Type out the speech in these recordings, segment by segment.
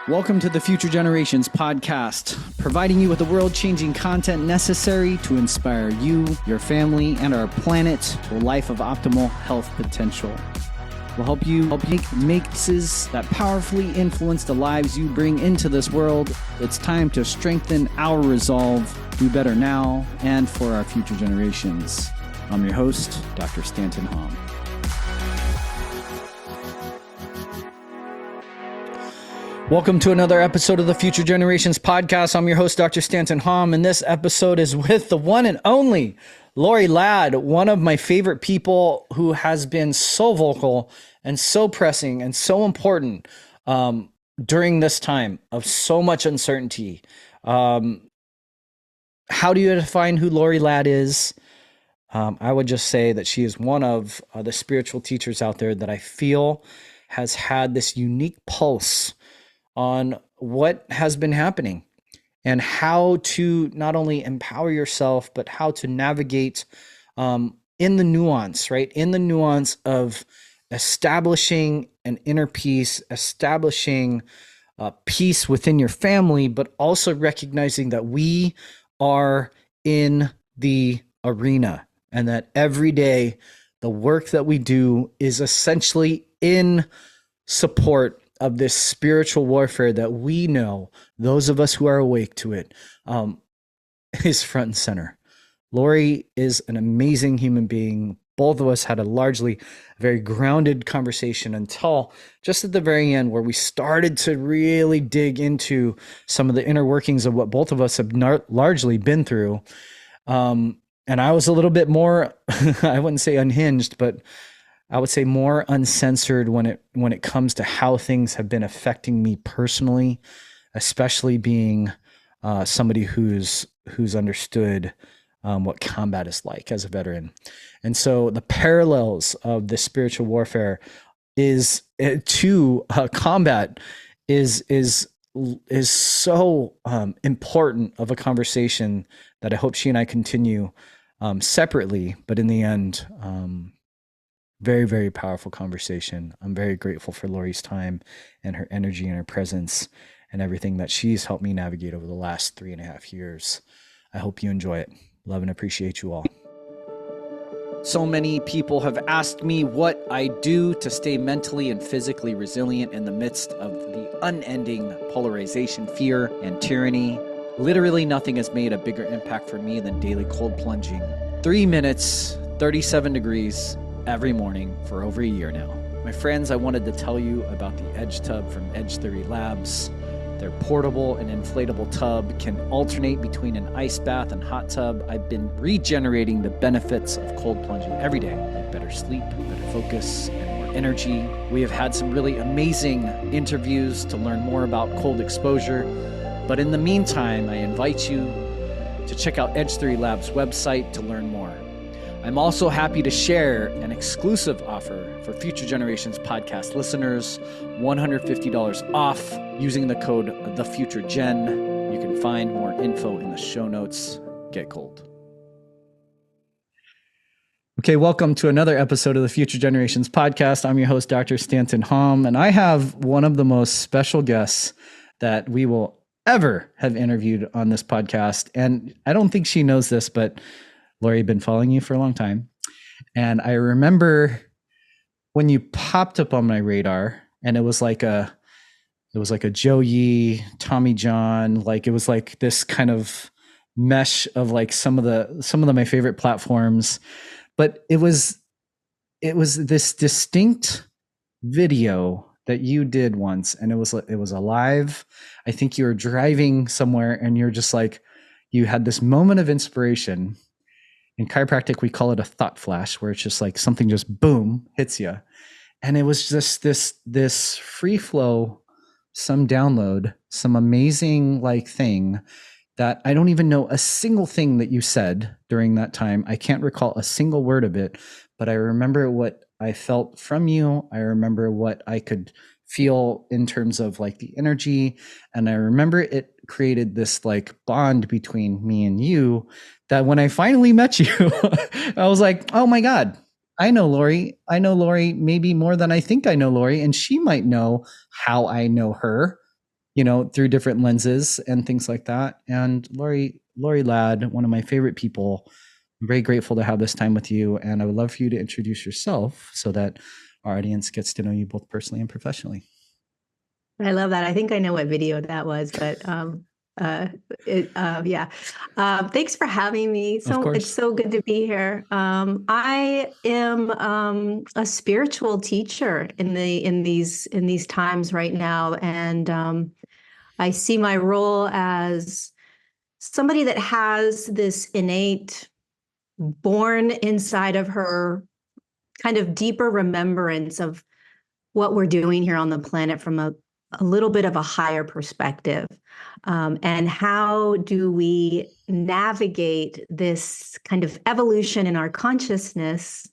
Welcome to the Future Generations podcast, providing you with the world-changing content necessary to inspire you, your family, and our planet to a life of optimal health potential. We'll help you make mixes that powerfully influence the lives you bring into this world. It's time to strengthen our resolve, do better now, and for our future generations. I'm your host, Dr. Stanton Hom. Welcome to another episode of the Future Generations podcast. I'm your host, Dr. Stanton Hom, and this episode is with the one and only Lorie Ladd, one of my favorite people who has been so vocal and so pressing and so important during this time of so much uncertainty. How do you define who Lorie Ladd is? I would just say that she is one of the spiritual teachers out there that I feel has had this unique pulse on what has been happening and how to not only empower yourself, but how to navigate in the nuance, right? In the nuance of establishing an inner peace, establishing peace within your family, but also recognizing that we are in the arena and that every day the work that we do is essentially in support of this spiritual warfare that we know, those of us who are awake to it, is front and center. Lorie is an amazing human being. Both of us had a largely very grounded conversation until just at the very end where we started to really dig into some of the inner workings of what both of us have largely been through. And I was a little bit more, I wouldn't say unhinged, but I would say more uncensored when it comes to how things have been affecting me personally, especially being somebody who's understood what combat is like as a veteran. And so the parallels of the spiritual warfare is to combat is so important of a conversation that I hope she and I continue separately, but in the end, very, very powerful conversation. I'm very grateful for Lorie's time and her energy and her presence and everything that she's helped me navigate over the last 3.5 years. I hope you enjoy it. Love and appreciate you all. So many people have asked me what I do to stay mentally and physically resilient in the midst of the unending polarization, fear, and tyranny. Literally nothing has made a bigger impact for me than daily cold plunging. 3 minutes, 37 degrees, every morning for over a year now. My friends, I wanted to tell you about the Edge Tub from Edge Theory Labs. Their portable and inflatable tub can alternate between an ice bath and hot tub. I've been regenerating the benefits of cold plunging every day, like better sleep, better focus, and more energy. We have had some really amazing interviews to learn more about cold exposure. But in the meantime, I invite you to check out Edge Theory Labs' website to learn more. I'm also happy to share an exclusive offer for Future Generations podcast listeners, $150 off using the code TheFutureGen. You can find more info in the show notes. Get cold. Okay, welcome to another episode of the Future Generations podcast. I'm your host, Dr. Stanton Hom, and I have one of the most special guests that we will ever have interviewed on this podcast. And I don't think she knows this, but Lorie, I've been following you for a long time. And I remember when you popped up on my radar and it was like a Joe Yee, Tommy John, like it was like this kind of mesh of like some of my favorite platforms. But it was this distinct video that you did once. And it was alive. I think you were driving somewhere and you're just like, you had this moment of inspiration. In chiropractic, we call it a thought flash, where it's just like something just boom hits you. And it was just this free flow, some download, some amazing like thing that I don't even know a single thing that you said during that time. I can't recall a single word of it, but I remember what I felt from you. I remember what I could feel in terms of like the energy. And I remember it created this like bond between me and you that when I finally met you, I was like, oh my God, I know Lorie. I know Lorie maybe more than I think I know Lorie. And she might know how I know her, through different lenses and things like that. And Lorie Ladd, one of my favorite people. I'm very grateful to have this time with you, and I would love for you to introduce yourself so that our audience gets to know you both personally and professionally. I love that. I think I know what video that was, but yeah. Thanks for having me. Of So it's course. so good to be here. I am a spiritual teacher in these times right now, and I see my role as somebody that has this innate, born inside of her, kind of deeper remembrance of what we're doing here on the planet from a little bit of a higher perspective. And how do we navigate this kind of evolution in our consciousness,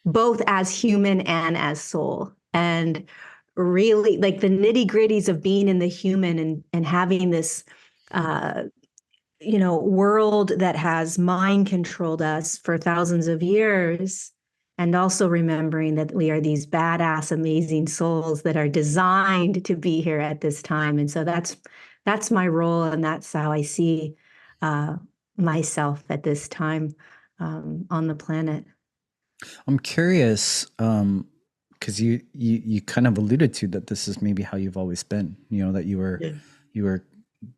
both as human and as soul? And really, like the nitty gritties of being in the human and having this world that has mind controlled us for thousands of years, and also remembering that we are these badass, amazing souls that are designed to be here at this time. And so that's my role, and that's how I see uh, myself at this time on the planet. I'm curious, because you kind of alluded to that this is maybe how you've always been, that you were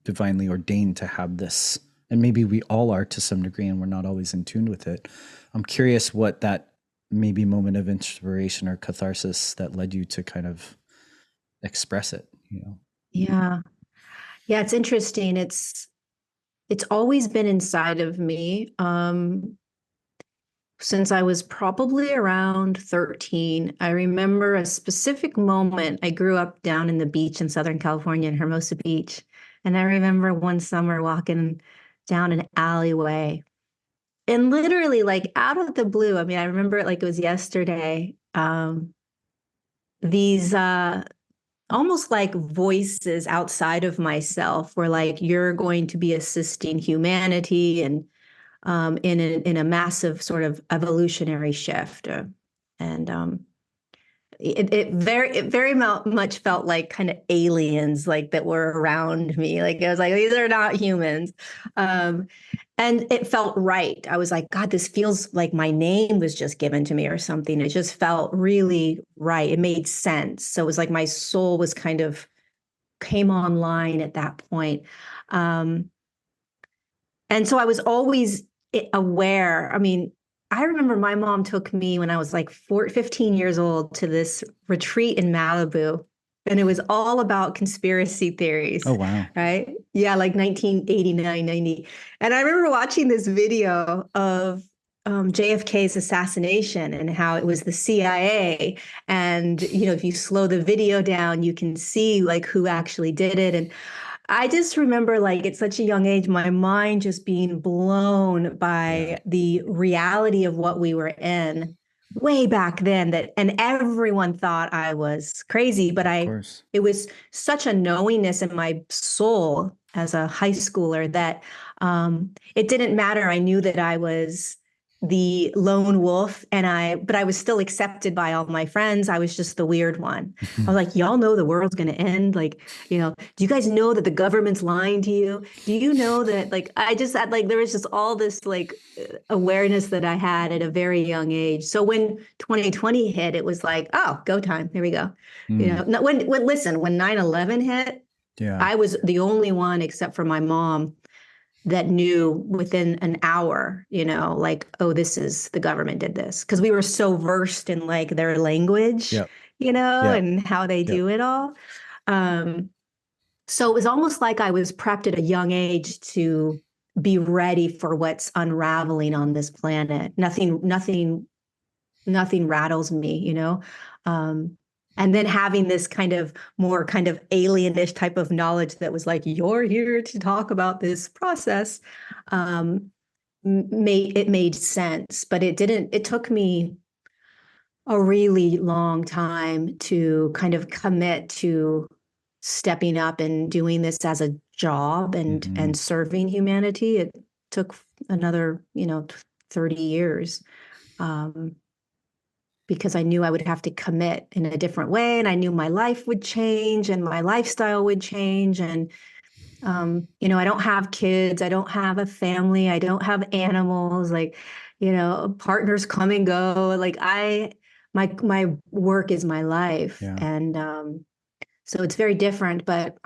divinely ordained to have this, and maybe we all are to some degree, and we're not always in tune with it. I'm curious what that maybe moment of inspiration or catharsis that led you to kind of express it. Yeah. Yeah, it's interesting. It's always been inside of me. Since I was probably around 13. I remember a specific moment. I grew up down in the beach in Southern California, in Hermosa Beach. And I remember one summer walking down an alleyway and literally, like, out of the blue. I mean, I remember it like it was yesterday. These almost like voices outside of myself were like, you're going to be assisting humanity and in a massive sort of evolutionary shift. And it very much felt like kind of aliens, like, that were around me. Like, I was like, these are not humans. Um, and it felt right. I was like, God, this feels like my name was just given to me or something. It just felt really right. It made sense. So it was like my soul was kind of came online at that point. Um, and so I was always aware. I mean, I remember my mom took me when I was like 15 years old to this retreat in Malibu. And it was all about conspiracy Oh, theories, wow. right? Yeah, like 1989, 90. And I remember watching this video of JFK's assassination and how it was the CIA. And, if you slow the video down, you can see like who actually did it. And I just remember, like, at such a young age, my mind just being blown Yeah, by the reality of what we were in way back then, and everyone thought I was crazy, but of course. it was such a knowingness in my soul as a high schooler that it didn't matter. I knew that I was the lone wolf, but I was still accepted by all my friends. I was just the weird one. I was like, y'all know the world's going to end. Like, do you guys know that the government's lying to you? Do you know that, like, I just had, like, there was just all this, like, awareness that I had at a very young age. So when 2020 hit, it was like, oh, go time. Here we go. When 9/11 hit, Yeah. I was the only one except for my mom that knew within an hour, like, oh, this is the government did this. Because we were so versed in, like, their language, Yep. Yep. and how they Yep. do it all. Um, so it was almost like I was prepped at a young age to be ready for what's unraveling on this planet. Nothing rattles me. Um, and then having this kind of more kind of alienish type of knowledge that was like, you're here to talk about this process, made sense. But it didn't. It took me a really long time to kind of commit to stepping up and doing this as a job and serving humanity. It took another 30 years. Um, because I knew I would have to commit in a different way, and I knew my life would change and my lifestyle would change. And I don't have kids, I don't have a family, I don't have animals, like, partners come and go. Like my work is my life. Yeah. And so it's very different, but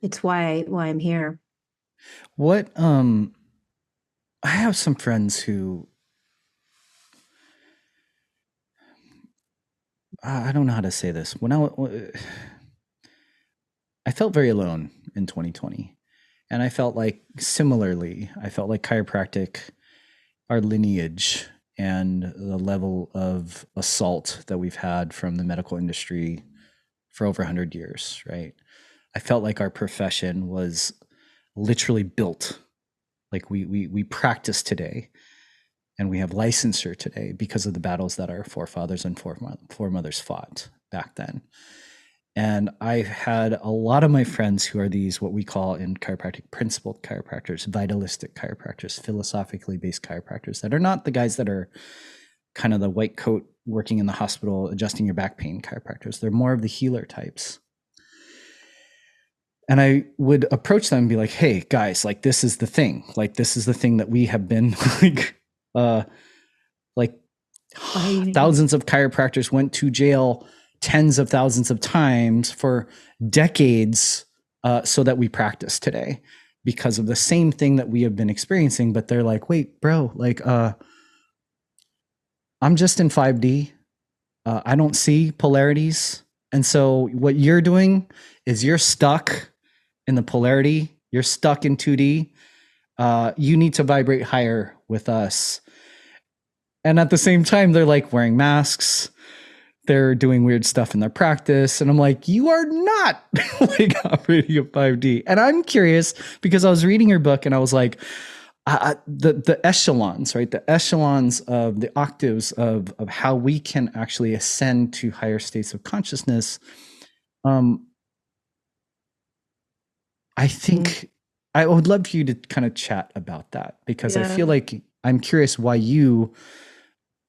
it's why I'm here. What I have some friends who I don't know how to say this. I felt very alone in 2020. And I felt like similarly, I felt like chiropractic, our lineage and the level of assault that we've had from the medical industry for over 100 years, right? I felt like our profession was literally built. Like we practice today and we have licensure today because of the battles that our forefathers and foremothers fought back then. And I've had a lot of my friends who are these, what we call in chiropractic, principled chiropractors, vitalistic chiropractors, philosophically based chiropractors that are not the guys that are kind of the white coat working in the hospital, adjusting your back pain chiropractors. They're more of the healer types. And I would approach them and be like, hey, guys, like, this is the thing. Like, this is the thing that we have been like thousands of chiropractors went to jail tens of thousands of times for decades so that we practice today because of the same thing that we have been experiencing. But they're like, wait, bro, like, I'm just in 5D. I don't see polarities. And so what you're doing is you're stuck in the polarity. You're stuck in 2D. You need to vibrate higher with us. And at the same time, they're like wearing masks. They're doing weird stuff in their practice. And I'm like, you are not like operating at 5D. And I'm curious because I was reading your book and I was like, the echelons, right? The echelons of the octaves of how we can actually ascend to higher states of consciousness. I think I would love for you to kind of chat about that because I feel like I'm curious why you're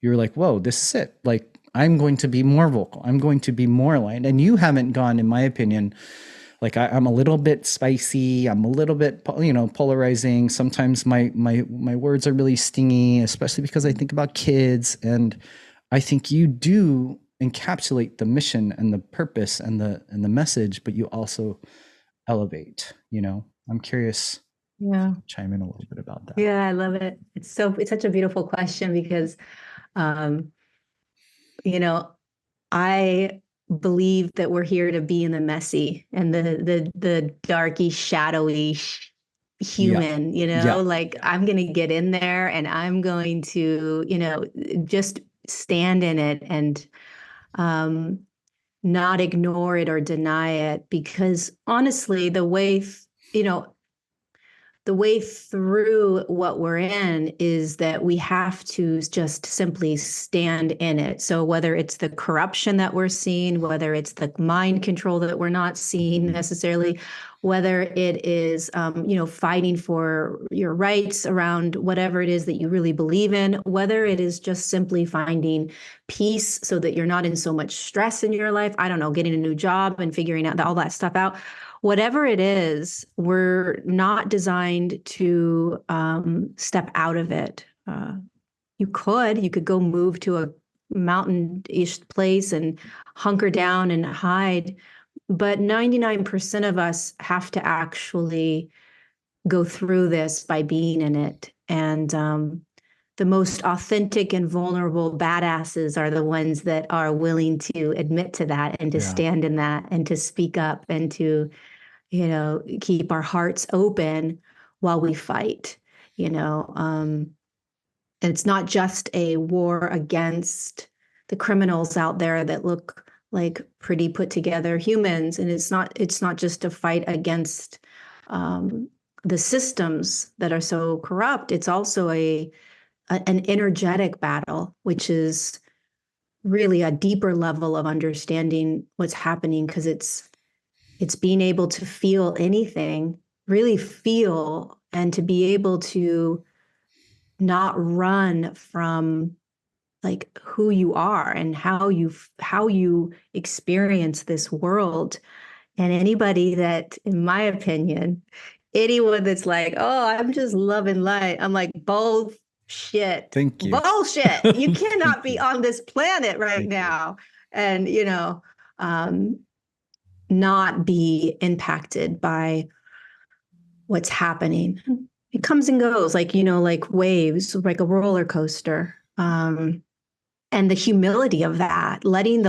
like, whoa, this is it. Like, I'm going to be more vocal. I'm going to be more aligned. And you haven't gone, in my opinion, like I'm a little bit spicy. I'm a little bit, polarizing. Sometimes my words are really stingy, especially because I think about kids. And I think you do encapsulate the mission and the purpose and the message, but you also elevate. I'm curious. Yeah. Chime in a little bit about that. Yeah, I love it. It's such a beautiful question because, um, I believe that we're here to be in the messy and the darky, shadowy human, like I'm going to get in there and I'm going to, just stand in it and not ignore it or deny it. Because honestly, the way through what we're in is that we have to just simply stand in it. So whether it's the corruption that we're seeing, whether it's the mind control that we're not seeing necessarily, whether it is, fighting for your rights around whatever it is that you really believe in, whether it is just simply finding peace so that you're not in so much stress in your life. I don't know, getting a new job and figuring out all that stuff out. Whatever it is, we're not designed to step out of it. You could go move to a mountain-ish place and hunker down and hide, but 99% of us have to actually go through this by being in it. And the most authentic and vulnerable badasses are the ones that are willing to admit to that and to stand in that and to speak up and to keep our hearts open while we fight. And it's not just a war against the criminals out there that look like pretty put together humans, and it's not just a fight against the systems that are so corrupt. It's also an energetic battle, which is really a deeper level of understanding what's happening, because it's being able to feel anything, really feel, and to be able to not run from like who you are and how you experience this world. And anybody that, in my opinion, anyone that's like, oh, I'm just love and light, I'm like, bullshit. Thank you. Bullshit. You cannot Thank be you. on this planet right Thank you. now. And, um, not be impacted by what's happening. It comes and goes, like, like waves, like a roller coaster. And the humility of that, letting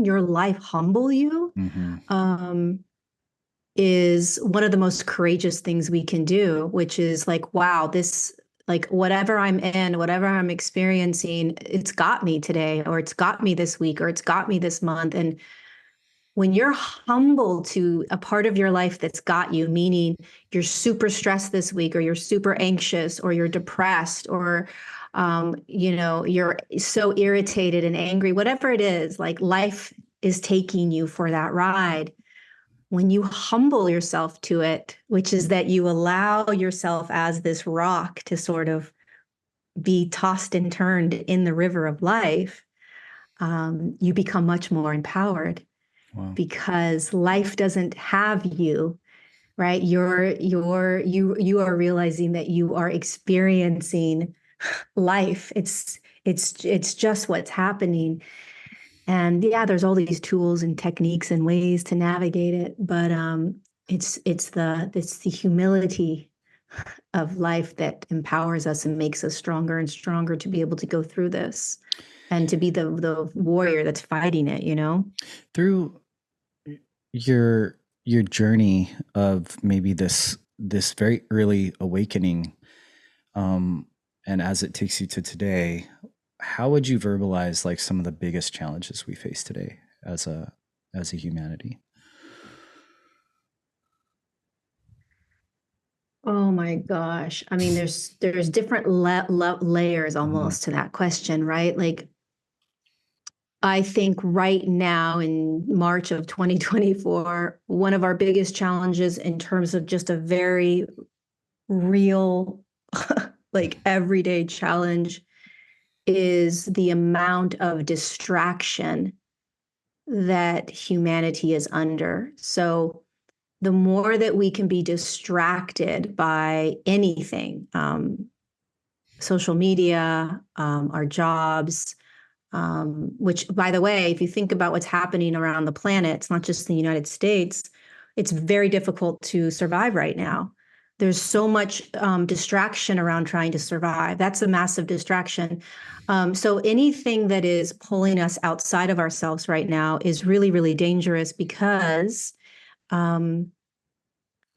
your life humble you, Mm-hmm. um, is one of the most courageous things we can do, which is like, wow, this, like, whatever I'm in, whatever I'm experiencing, it's got me today, or it's got me this week, or it's got me this month. And when you're humble to a part of your life that's got you, meaning you're super stressed this week, or you're super anxious, or you're depressed, or you're so irritated and angry, whatever it is, like life is taking you for that ride. When you humble yourself to it, which is that you allow yourself as this rock to sort of be tossed and turned in the river of life, you become much more empowered, Wow. because life doesn't have you, right? You are realizing that you are experiencing life. It's just what's happening. And yeah, there's all these tools and techniques and ways to navigate it, but it's the humility of life that empowers us and makes us stronger and stronger to be able to go through this and to be the warrior that's fighting it, Through your journey of maybe this very early awakening, um, and as it takes you to today, how would you verbalize like some of the biggest challenges we face today as a humanity? Oh my gosh. I mean, there's different layers Mhm. almost to that question, right? Like, I think right now in March of 2024, one of our biggest challenges in terms of just a very real, like everyday challenge, is the amount of distraction that humanity is under. So the more that we can be distracted by anything, social media, our jobs, which, by the way, if you think about what's happening around the planet, it's not just the United States, it's very difficult to survive right now. There's so much distraction around trying to survive. That's a massive distraction. So anything that is pulling us outside of ourselves right now is really, really dangerous, because um,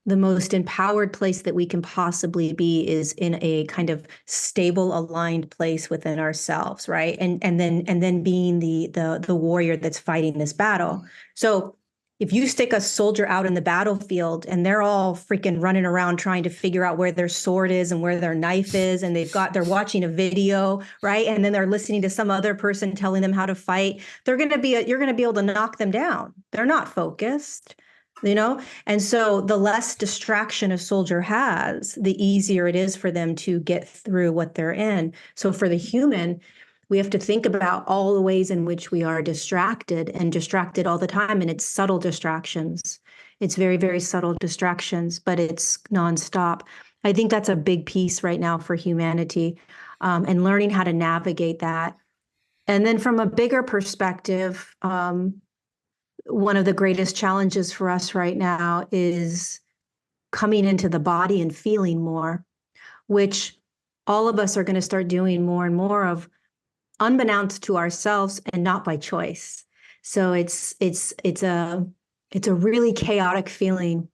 the most empowered place that we can possibly be is in a kind of stable, aligned place within ourselves, right? And then being the warrior that's fighting this battle. So if you stick a soldier out in the battlefield and they're all freaking running around trying to figure out where their sword is and where their knife is, and they're watching a video, right? And then they're listening to some other person telling them how to fight, you're going to be able to knock them down. They're not focused, you know? And so the less distraction a soldier has, the easier it is for them to get through what they're in. So for the human, we have to think about all the ways in which we are distracted, and distracted all the time. And it's subtle distractions. It's very, very subtle distractions, but it's nonstop. I think that's a big piece right now for humanity, and learning how to navigate that. And then from a bigger perspective, one of the greatest challenges for us right now is coming into the body and feeling more, which all of us are going to start doing more and more of, unbeknownst to ourselves and not by choice. So it's a really chaotic feeling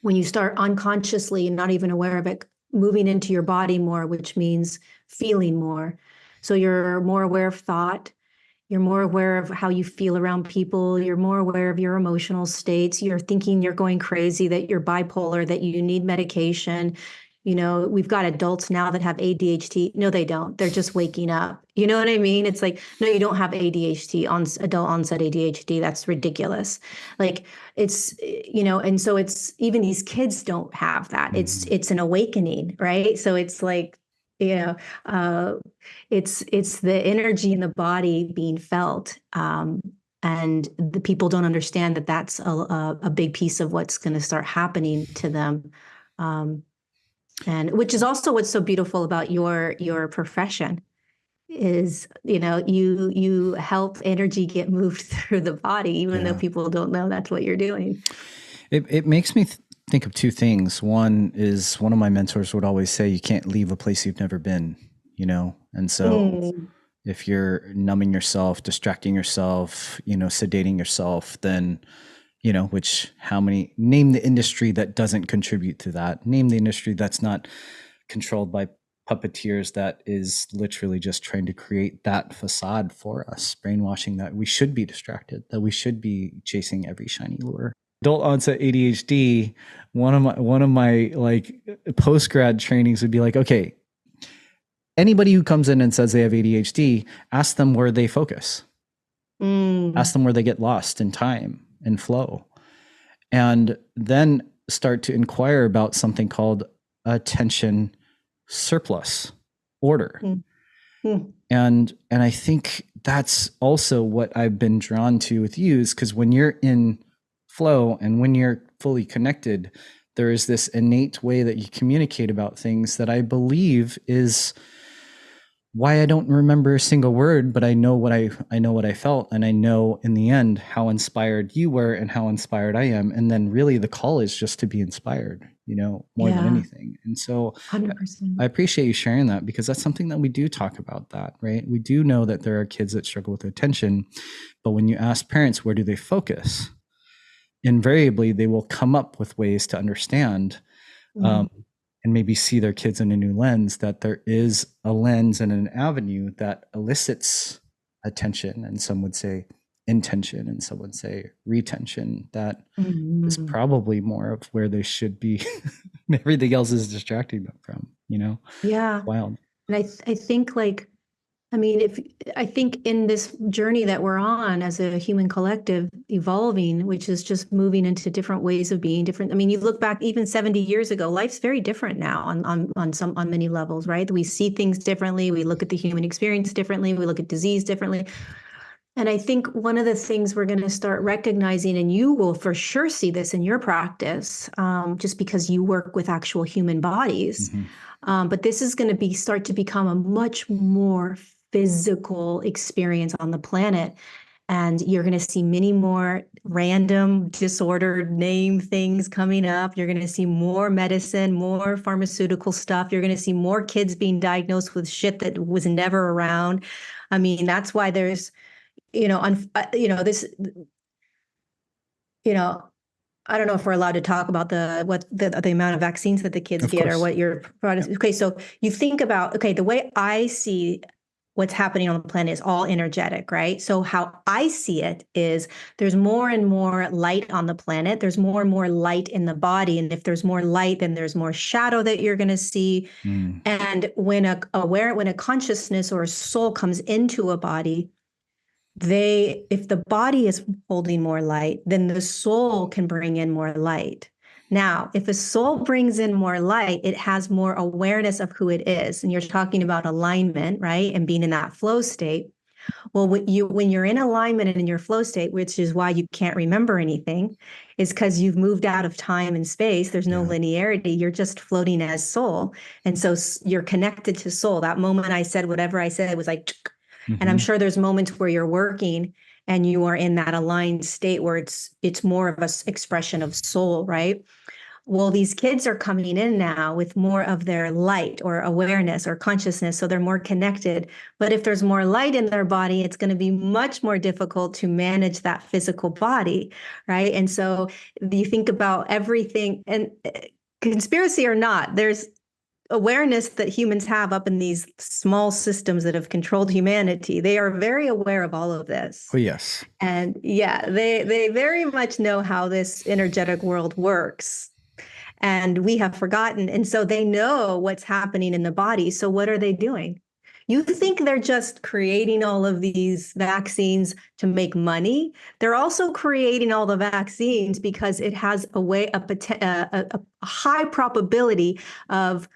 when you start unconsciously and not even aware of it, moving into your body more, which means feeling more. So you're more aware of thought. You're more aware of how you feel around people. You're more aware of your emotional states. You're thinking you're going crazy, that you're bipolar, that you need medication. We've got adults now that have ADHD. No, they don't. They're just waking up. You know what I mean? It's like, no, you don't have ADHD, adult onset ADHD. That's ridiculous. Like, and so it's, even these kids don't have that. It's Mhm. it's an awakening, right? So it's like, you know, uh, it's the energy in the body being felt. And the people don't understand that that's a big piece of what's going to start happening to them. Um, and which is also what's so beautiful about your profession is, you help energy get moved through the body, even though Yeah. people don't know that's what you're doing. It makes me think of two things. One is one of my mentors would always say, you can't leave a place you've never been, And so Mm, if you're numbing yourself, distracting yourself, sedating yourself, then, name the industry that doesn't contribute to that. Name the industry that's not controlled by puppeteers, that is literally just trying to create that facade for us, brainwashing that we should be distracted, that we should be chasing every shiny lure. Adult onset ADHD, one of my like post grad trainings would be like, okay, anybody who comes in and says they have ADHD, ask them where they focus. Ask mm, them where they get lost in time and flow. And then start to inquire about something called attention surplus order. mm, mm. And I think that's also what I've been drawn to with you, is because when you're in flow and when you're fully connected, there is this innate way that you communicate about things that I believe is why I don't remember a single word, but I know what I felt, and I know in the end how inspired you were and how inspired I am. And then really the call is just to be inspired, more than Yeah, anything. And so 100%. I appreciate you sharing that, because that's something that we do talk about, that, right? We do know that there are kids that struggle with attention, but when you ask parents, where do they focus? Invariably, they will come up with ways to understand, Mm, um, and maybe see their kids in a new lens, that there is a lens and an avenue that elicits attention. And some would say intention, and some would say retention. That is mm. probably more of where they should be. Everything else is distracting them from, Yeah. it's wild. And I think like, I mean, if I think in this journey that we're on as a human collective evolving, which is just moving into different ways of being different. I mean, you look back even 70 years ago, life's very different now on many levels, right? We see things differently. We look at the human experience differently. We look at disease differently. And I think one of the things we're going to start recognizing, and you will for sure see this in your practice, just because you work with actual human bodies. Mm-hmm. But this is going to start to become a much more physical experience on the planet. And you're going to see many more random disordered name things coming up. You're going to see more medicine, more pharmaceutical stuff. You're going to see more kids being diagnosed with shit that was never around. I mean, that's why there's, this, you know, I don't know if we're allowed to talk about the amount of vaccines that the kids Of get or course. what your products. Yeah. Okay, so you think about, okay, the way I see what's happening on the planet is all energetic, right? So how I see it is there's more and more light on the planet. There's more and more light in the body, and if there's more light, then there's more shadow that you're going to see. Mm. And when a consciousness or a soul comes into a body, if the body is holding more light, then the soul can bring in more light. Now, if a soul brings in more light, it has more awareness of who it is. And you're talking about alignment, right? And being in that flow state. Well, when you're in alignment and in your flow state, which is why you can't remember anything, is because you've moved out of time and space. There's no Yeah. linearity. You're just floating as soul. And so you're connected to soul. That moment I said whatever I said, it was like, and I'm Mm-hmm. sure there's moments where you're working and you are in that aligned state where it's more of a expression of soul, right? Well, these kids are coming in now with more of their light or awareness or consciousness, so they're more connected. But if there's more light in their body, it's going to be much more difficult to manage that physical body, right? And so you think about everything, and conspiracy or not, there's awareness that humans have up in these small systems that have controlled humanity. They are very aware of all of this. Oh, yes. And yeah, they very much know how this energetic world works. And we have forgotten. And so they know what's happening in the body. So what are they doing? You think they're just creating all of these vaccines to make money? They're also creating all the vaccines because it has a high probability of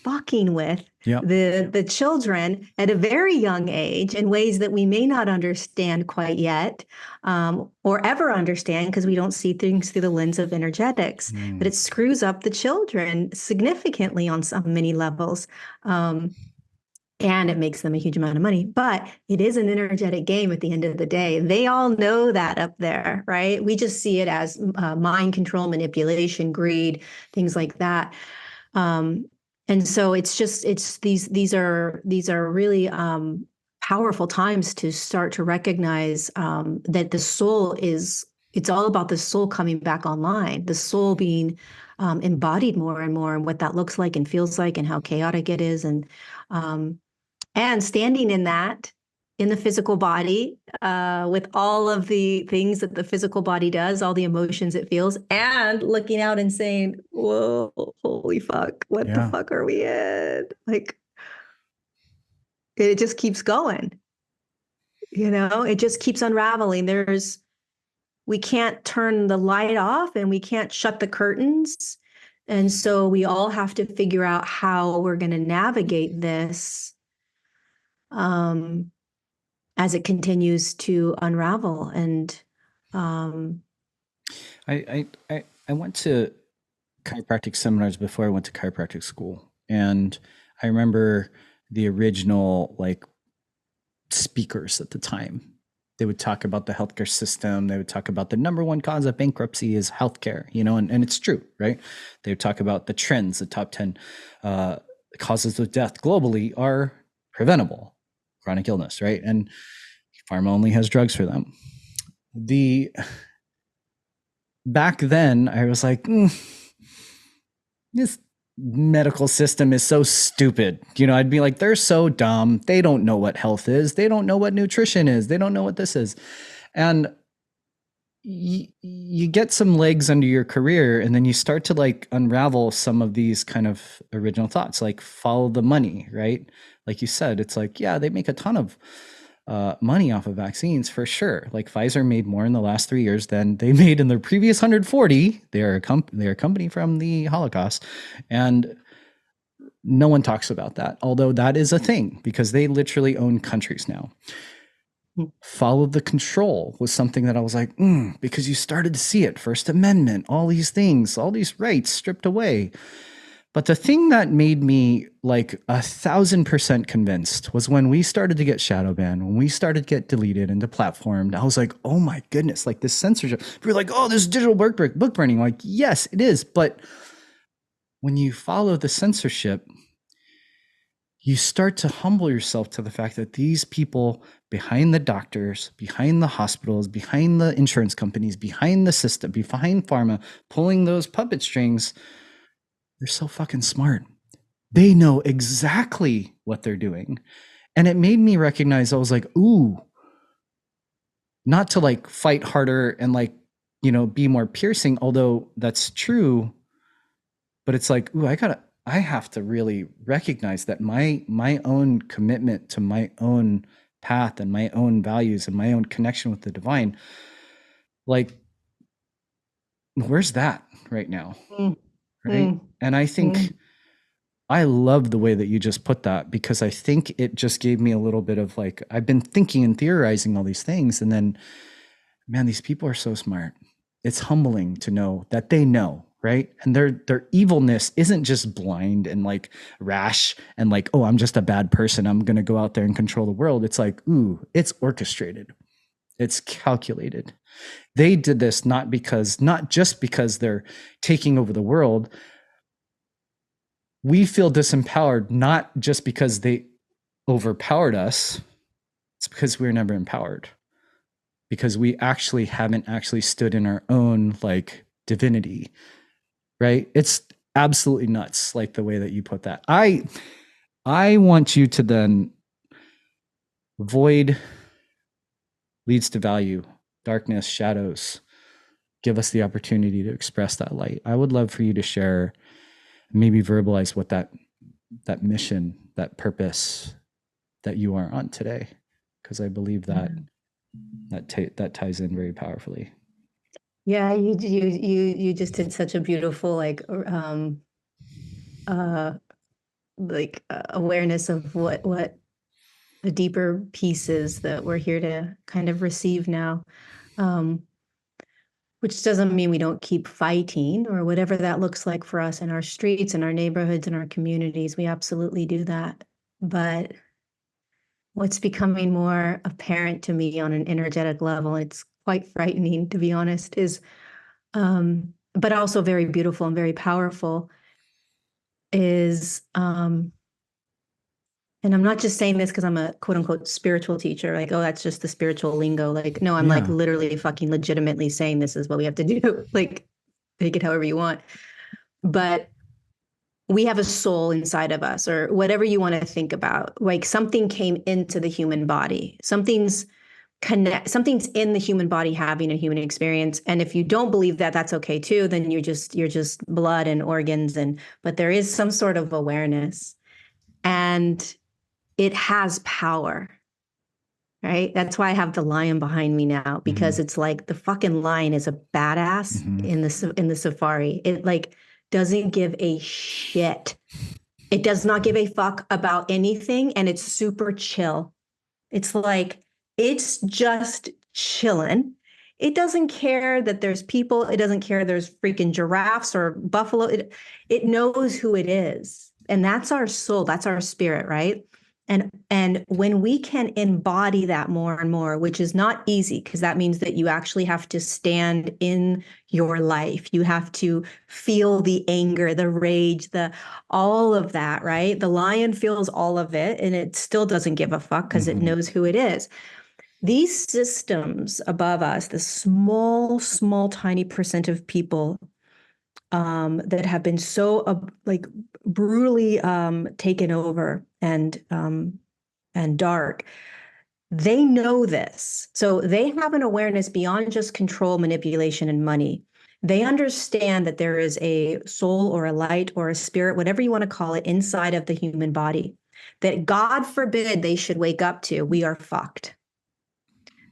fucking with Yeah. the children at a very young age in ways that we may not understand quite yet, or ever understand because we don't see things through the lens of energetics. But Mm. it screws up the children significantly on many levels. And it makes them a huge amount of money, but it is an energetic game at the end of the day. They all know that up there, right? We just see it as mind control, manipulation, greed, things like that. Um, and so it's these are really powerful times to start to recognize that the soul is, it's all about the soul coming back online, the soul being embodied more and more, and what that looks like and feels like, and how chaotic it is, um, and standing in that in the physical body, with all of the things that the physical body does, all the emotions it feels, and looking out and saying, whoa, holy fuck, what the Yeah. fuck are we in? Like, it just keeps going, it just keeps unraveling. We can't turn the light off and we can't shut the curtains. And so we all have to figure out how we're going to navigate this. As it continues to unravel. And I went to chiropractic seminars before I went to chiropractic school, and I remember the original like speakers at the time. They would talk about the healthcare system. They would talk about the number one cause of bankruptcy is healthcare, and it's true, right? They would talk about the trends, the top 10 causes of death globally are preventable, chronic illness, right? And pharma only has drugs for them. Back then, I was like, this medical system is so stupid. I'd be like, they're so dumb. They don't know what health is. They don't know what nutrition is. They don't know what this is. And you get some legs under your career, and then you start to like unravel some of these kind of original thoughts, like follow the money, right? Like you said, it's like, yeah, they make a ton of money off of vaccines for sure. Like Pfizer made more in the last 3 years than they made in their previous 140. They're a company from the Holocaust, and no one talks about that. Although that is a thing because they literally own countries now. Follow the control was something that I was like, because you started to see it. First Amendment, all these things, all these rights stripped away. But the thing that made me like 1,000% convinced was when we started to get shadow banned, when we started to get deleted and deplatformed. I was like, oh my goodness, like this censorship. We're like, oh, this is digital book burning. Like, yes, it is. But when you follow the censorship, you start to humble yourself to the fact that these people behind the doctors, behind the hospitals, behind the insurance companies, behind the system, behind pharma, pulling those puppet strings, they're so fucking smart. They know exactly what they're doing. And it made me recognize, I was like, ooh, not to like fight harder and like, be more piercing, although that's true. But it's like, ooh, I have to really recognize that my own commitment to my own path and my own values and my own connection with the divine, like, where's that right now? Right. And I think I love the way that you just put that, because I think it just gave me a little bit of like, I've been thinking and theorizing all these things. And then, man, these people are so smart. It's humbling to know that they know, right? And their evilness isn't just blind and like rash and like, oh, I'm just a bad person, I'm going to go out there and control the world. It's like, ooh, it's orchestrated. It's calculated. They did this not just because they're taking over the world. We feel disempowered, not just because they overpowered us. It's because we were never empowered, because we actually haven't actually stood in our own like divinity, right? It's absolutely nuts, like the way that you put that. I want you to then void leads to value, darkness, shadows. Give us the opportunity to express that light. I would love for you to share, maybe verbalize what that mission, that purpose that you are on today, because I believe that that ties in very powerfully. Yeah, you just did such a beautiful uh awareness of what the deeper pieces that we're here to kind of receive now. Which doesn't mean we don't keep fighting or whatever that looks like for us in our streets, in our neighborhoods, in our communities. We absolutely do that. But what's becoming more apparent to me on an energetic level, it's quite frightening, to be honest, is, but also very beautiful and very powerful, is, and I'm not just saying this because I'm a quote unquote spiritual teacher, like, oh, that's just the spiritual lingo. Like, no, I'm like literally fucking legitimately saying this is what we have to do. Like, take it however you want. But we have a soul inside of us, or whatever you want to think about. Like, something came into the human body. Something's in the human body having a human experience. And if you don't believe that, that's okay too. Then you're just blood and organs, but there is some sort of awareness. And it has power, right? That's why I have the lion behind me now, because it's like the fucking lion is a badass in the safari. It like doesn't give a shit. It does not give a fuck about anything, and it's super chill. It's like it's just chilling. It doesn't care that there's people. It doesn't care there's freaking giraffes or buffalo. It knows who it is, and that's our soul. That's our spirit, right? And when we can embody that more and more, which is not easy, because that means that you actually have to stand in your life. You have to feel the anger, the rage, all of that, right? The lion feels all of it, and it still doesn't give a fuck because it knows who it is. These systems above us, the small, small, tiny percent of people that have been so like brutally taken over and dark, they know this. So they have an awareness beyond just control, manipulation, and money. They understand that there is a soul or a light or a spirit, whatever you want to call it, inside of the human body that, God forbid, they should wake up to. We are fucked,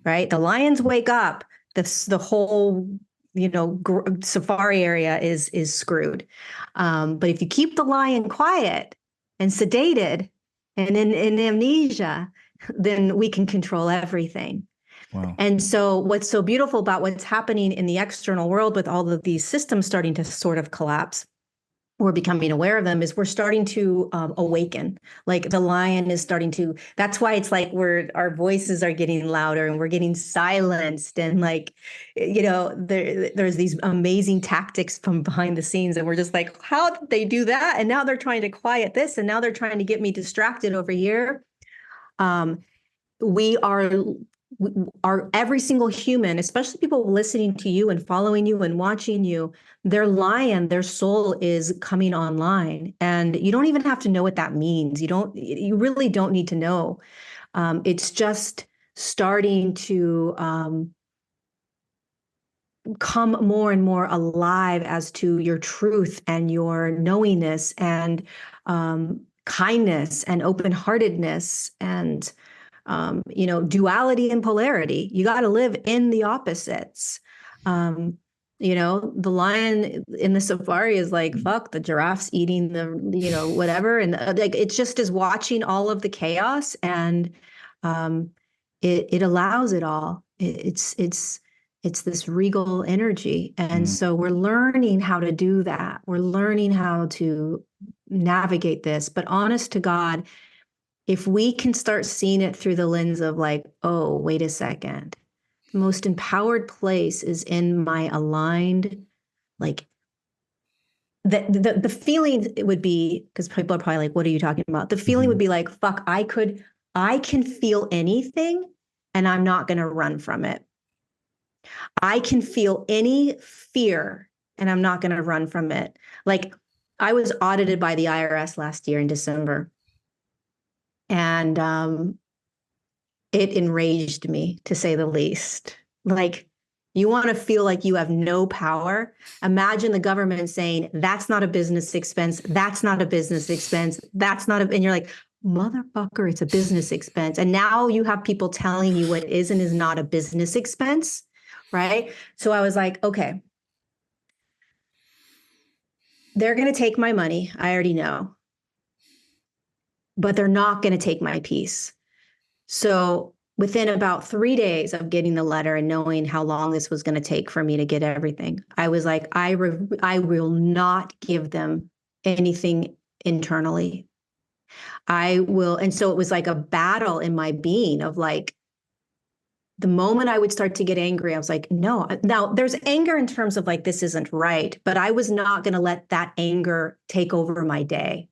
right? The lions wake up, the whole safari area is screwed. But if you keep the lion quiet and sedated and in amnesia, then we can control everything. Wow. And so what's so beautiful about what's happening in the external world with all of these systems starting to sort of collapse, we're becoming aware of them, is we're starting to awaken. Like the lion is starting to, that's why it's like our voices are getting louder and we're getting silenced. And like, there's these amazing tactics from behind the scenes. And we're just like, how did they do that? And now they're trying to quiet this. And now they're trying to get me distracted over here. We are every single human, especially people listening to you and following you and watching you, their soul is coming online. And you don't even have to know what that means. You really don't need to know. It's just starting to come more and more alive as to your truth and your knowingness and kindness and open-heartedness and duality and polarity. You got to live in the opposites. The lion in the safari is like, fuck, the giraffe's eating the, whatever. And like, it just is watching all of the chaos, and it allows it all. It's this regal energy. And so we're learning how to do that. We're learning how to navigate this, but honest to God, if we can start seeing it through the lens of like, oh, wait a second, the most empowered place is in my aligned, like the feeling it would be, because people are probably like, what are you talking about? The feeling would be like, fuck, I can feel anything and I'm not going to run from it. I can feel any fear and I'm not going to run from it. Like I was audited by the IRS last year in December. And it enraged me, to say the least. Like, you want to feel like you have no power? Imagine the government saying, that's not a business expense. That's not a business expense. And you're like, motherfucker, it's a business expense. And now you have people telling you what is and is not a business expense, right? So I was like, okay, they're going to take my money. I already know. but they're not going to take my peace. So within about 3 days of getting the letter and knowing how long this was going to take for me to get everything, I was like, I will not give them anything internally. I will. And so it was like a battle in my being of like, the moment I would start to get angry, I was like, no. Now there's anger in terms of like, this isn't right, but I was not going to let that anger take over my day.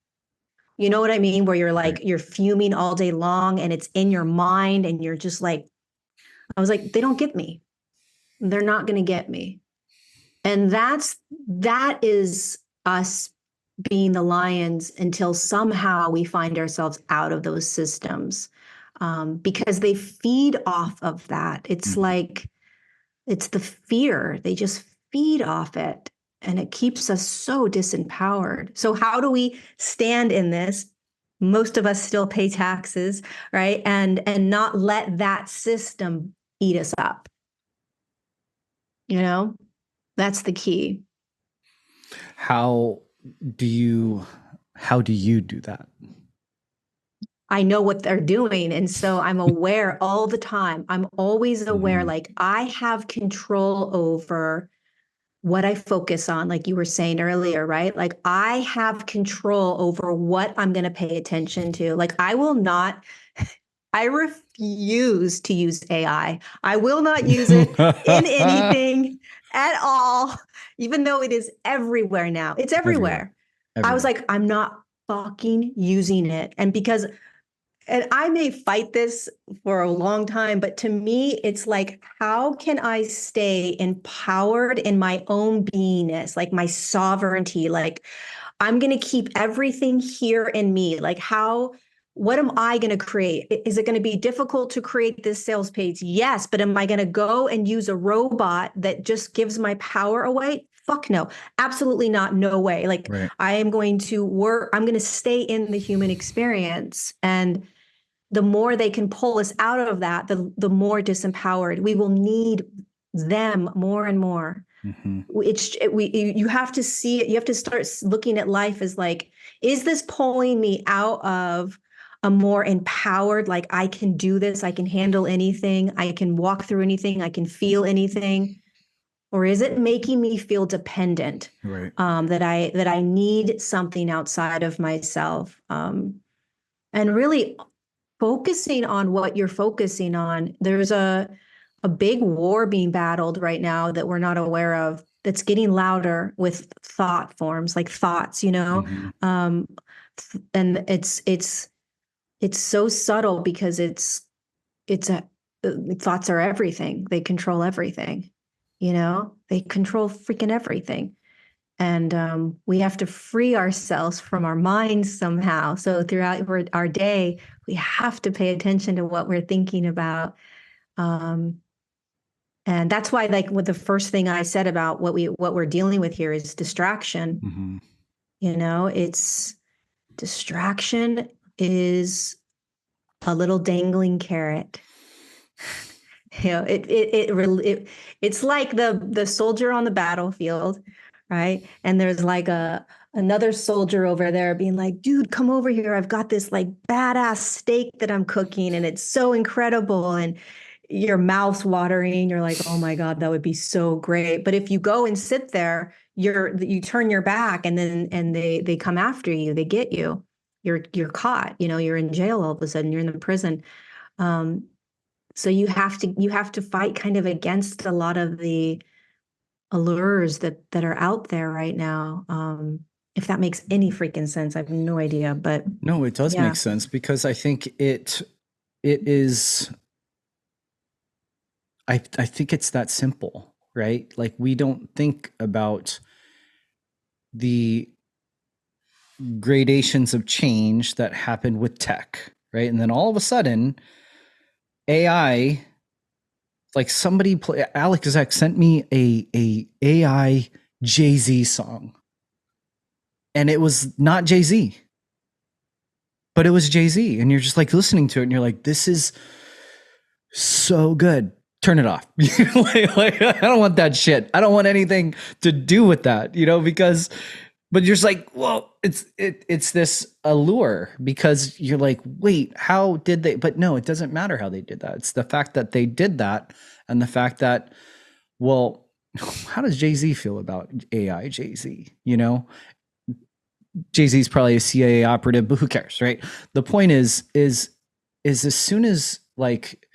You know what I mean? Where you're like, you're fuming all day long and it's in your mind and you're just like, I was like, they don't get me. They're not going to get me. And that is us being the lions until somehow we find ourselves out of those systems, because they feed off of that. It's like, it's the fear. They just feed off it and it keeps us so disempowered. So how do we stand in this? Most of us still pay taxes, right? And not let that system eat us up. You know, that's the key. How do you do that? I know what they're doing. And so I'm aware all the time. I'm always aware, like I have control over what I focus on, like you were saying earlier, right? Like I have control over what I'm going to pay attention to. Like I will not, I refuse to use AI. I will not use it in anything at all, even though it is everywhere now. It's everywhere. I was like, I'm not fucking using it. And because, and I may fight this for a long time, but to me, it's like, how can I stay empowered in my own beingness, like my sovereignty? Like, I'm going to keep everything here in me. Like, what am I going to create? Is it going to be difficult to create this sales page? Yes. But am I going to go and use a robot that just gives my power away? Fuck no. Absolutely not. No way. Like, I am going to work, I'm going to stay in the human experience. And the more they can pull us out of that, the more disempowered we will need them more and more. You have to see it. You have to start looking at life as like, is this pulling me out of a more empowered, like I can do this, I can handle anything, I can walk through anything, I can feel anything? Or is it making me feel dependent? That I need something outside of myself. And really focusing on what you're focusing on. There's a big war being battled right now that we're not aware of, that's getting louder with thought forms, like thoughts, you know. And it's so subtle because it's a thoughts are everything. They control everything, you know. They control freaking everything. And we have to free ourselves from our minds somehow. So throughout our day, we have to pay attention to what we're thinking about. And that's why, like, what the first thing I said about what we're dealing with here is distraction. You know, it's distraction is a little dangling carrot. You know, it's like the soldier on the battlefield, right? And there's like another soldier over there being like, dude, come over here. I've got this like badass steak that I'm cooking and it's so incredible. And your mouth's watering. You're like, oh my God, that would be so great. But if you go and sit there, you turn your back and they come after you, they get you. You're caught, you know, you're in jail all of a sudden, you're in the prison. So you have to fight kind of against a lot of the allures that are out there right now. If that makes any freaking sense, I have no idea, but no, it does make sense, because I think it is. I think it's that simple, right? Like, we don't think about the gradations of change that happen with tech, right? And then all of a sudden, AI, like Alex Zach sent me a AI Jay-Z song, and it was not Jay-Z, but it was Jay-Z. And you're just like listening to it and you're like, this is so good. Turn it off. like, I don't want that shit. I don't want anything to do with that, you know, because but you're just like, well, it's this allure because you're like, wait, how did they? But no, it doesn't matter how they did that. It's the fact that they did that, and the fact that, well, how does Jay-Z feel about AI? Jay-Z, Jay-Z is probably a CIA operative, but who cares, right? The point is as soon as, like,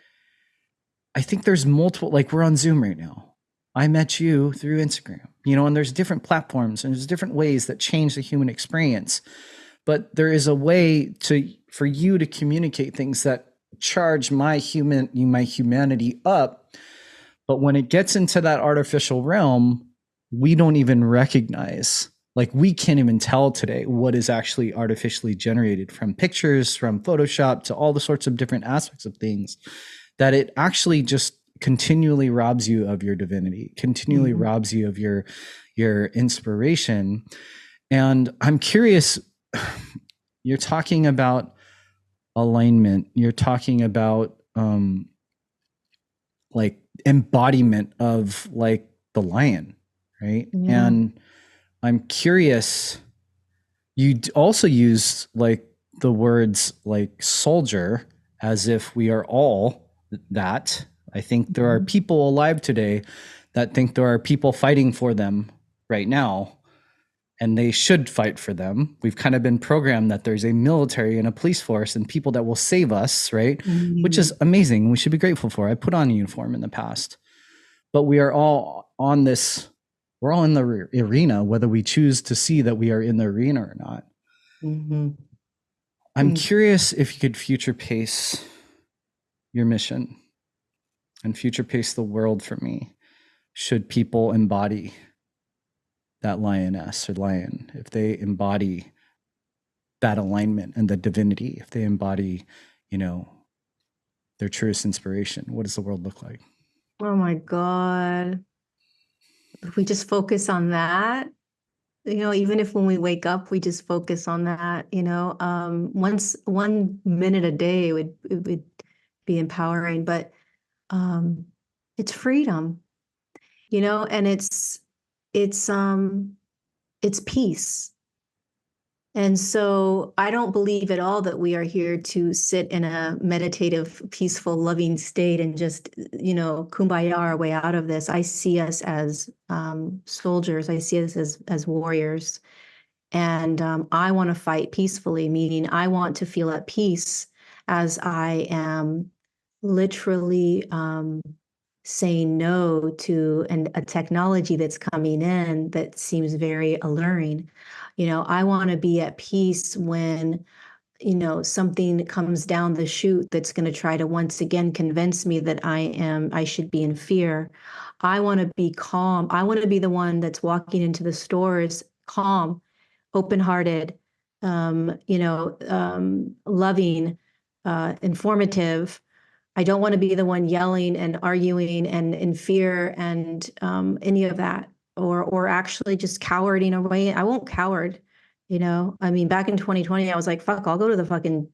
I think there's multiple, like, we're on Zoom right now. I met you through Instagram, and there's different platforms and there's different ways that change the human experience. But there is a way for you to communicate things that charge my humanity up. But when it gets into that artificial realm, we don't even recognize, like, we can't even tell today what is actually artificially generated, from pictures, from Photoshop, to all the sorts of different aspects of things, that it actually just continually robs you of your divinity, continually robs you of your inspiration. And I'm curious, you're talking about alignment, you're talking about like embodiment of, like, the lion, right? Yeah. And I'm curious, you also use, like, the words like soldier, as if we are all that. I think there are people alive today that think there are people fighting for them right now, and they should fight for them. We've kind of been programmed that there's a military and a police force and people that will save us, right? Which is amazing. We should be grateful for. I put on a uniform in the past, but we are all on this, we're all in the arena, whether we choose to see that we are in the arena or not. I'm curious if you could future pace your mission and future pace the world for me. Should people embody that lioness or lion, if they embody that alignment and the divinity, if they embody, their truest inspiration, what does the world look like? Oh my God. If we just focus on that, even if when we wake up, we just focus on that, once 1 minute a day it would be empowering, but it's freedom, and it's peace. And so I don't believe at all that we are here to sit in a meditative, peaceful, loving state and just, kumbaya our way out of this. I see us as soldiers. I see us as warriors. And I want to fight peacefully, meaning I want to feel at peace as I am literally saying no to a technology that's coming in that seems very alluring. I want to be at peace when, something comes down the chute that's going to try to once again convince me that I should be in fear. I want to be calm. I want to be the one that's walking into the stores calm, open-hearted, loving, informative. I don't want to be the one yelling and arguing and in fear and any of that, or actually just cowarding away. I won't coward. I mean, back in 2020, I was like, fuck, I'll go to the fucking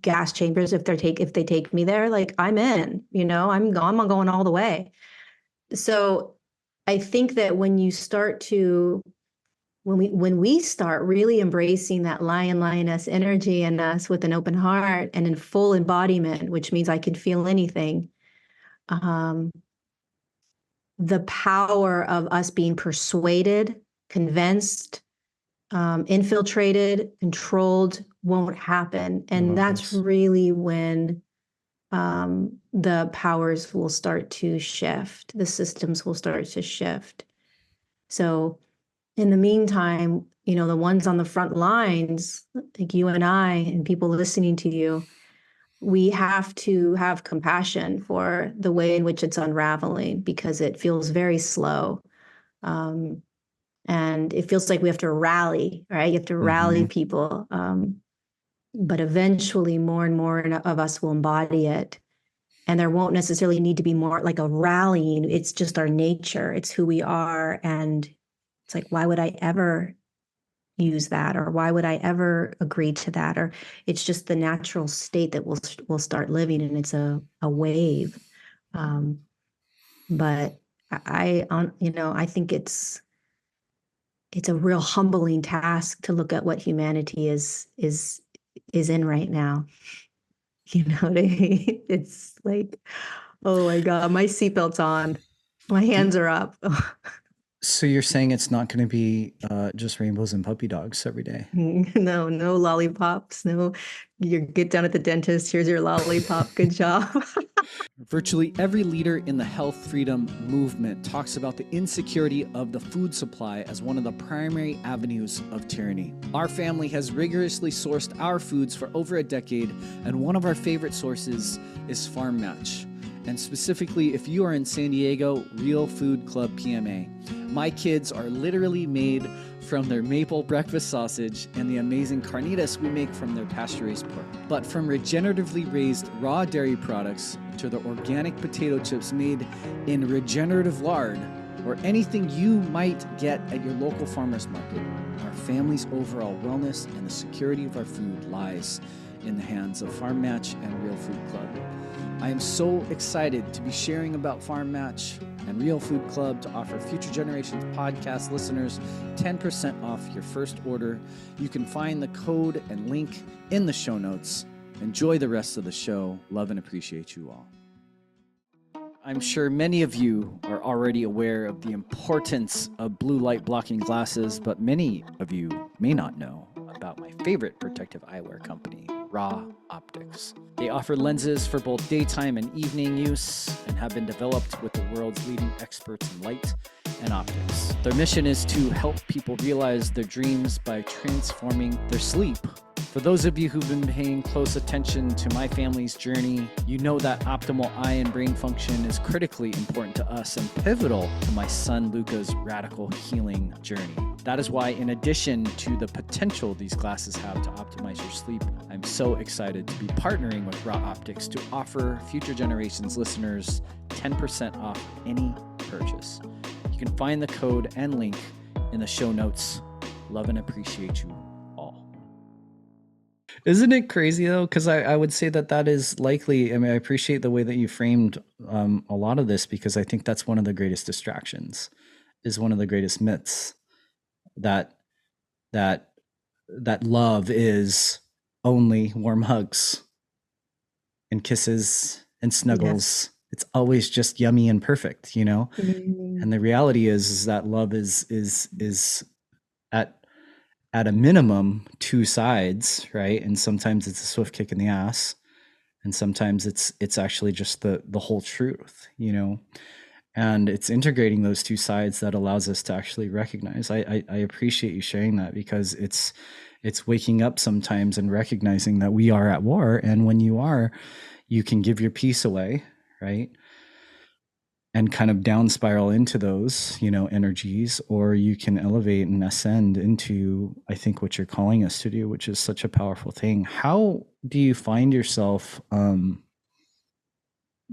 gas chambers if they take me there. Like, I'm in. I'm going all the way. So I think that when we start really embracing that lioness energy in us with an open heart and in full embodiment, which means I can feel anything, the power of us being persuaded, convinced, infiltrated, controlled won't happen. And that's really when the powers will start to shift, the systems will start to shift. So in the meantime, the ones on the front lines, like you and I and people listening to you, we have to have compassion for the way in which it's unraveling, because it feels very slow. And it feels like we have to rally, right? You have to rally people. But eventually more and more of us will embody it. And there won't necessarily need to be more like a rallying. It's just our nature. It's who we are. And it's like, why would I ever use that? Or why would I ever agree to that? Or it's just the natural state that we'll start living, and it's a wave. But I think it's a real humbling task to look at what humanity is in right now. You know what I mean? It's like, oh my God, my seatbelt's on. My hands are up. So you're saying it's not going to be just rainbows and puppy dogs every day? No, no lollipops. No, you get down at the dentist. Here's your lollipop. Good job. Virtually every leader in the health freedom movement talks about the insecurity of the food supply as one of the primary avenues of tyranny. Our family has rigorously sourced our foods for over a decade, and one of our favorite sources is Farm Match. And specifically, if you are in San Diego, Real Food Club PMA. My kids are literally made from their maple breakfast sausage and the amazing carnitas we make from their pasture-raised pork. But from regeneratively raised raw dairy products to the organic potato chips made in regenerative lard, or anything you might get at your local farmer's market, our family's overall wellness and the security of our food lies in the hands of Farm Match and Real Food Club. I am so excited to be sharing about Farm Match and Real Food Club to offer Future Generations podcast listeners 10% off your first order. You can find the code and link in the show notes. Enjoy the rest of the show. Love and appreciate you all. I'm sure many of you are already aware of the importance of blue light blocking glasses, but many of you may not know about my favorite protective eyewear company, Raw Optics. They offer lenses for both daytime and evening use and have been developed with the world's leading experts in light and optics. Their mission is to help people realize their dreams by transforming their sleep. For those of you who've been paying close attention to my family's journey, you know that optimal eye and brain function is critically important to us and pivotal to my son Luca's radical healing journey. That is why, in addition to the potential these glasses have to optimize your sleep, I'm so excited to be partnering with Raw Optics to offer Future Generations listeners 10% off any purchase. You can find the code and link in the show notes. Love and appreciate you all. Isn't it crazy though? Because I would say that is likely, I mean, I appreciate the way that you framed a lot of this, because I think that's one of the greatest distractions, is one of the greatest myths, that love is only warm hugs and kisses and snuggles. Yes. It's always just yummy and perfect, you know? Mm-hmm. And the reality is that love is at a minimum two sides, right? And sometimes it's a swift kick in the ass, and sometimes it's actually just the whole truth, you know? And it's integrating those two sides that allows us to actually recognize. I appreciate you sharing that, because it's waking up sometimes and recognizing that we are at war. And when you are, you can give your peace away, right? And kind of down spiral into those, you know, energies, or you can elevate and ascend into, I think, what you're calling us to do, which is such a powerful thing. How do you find yourself?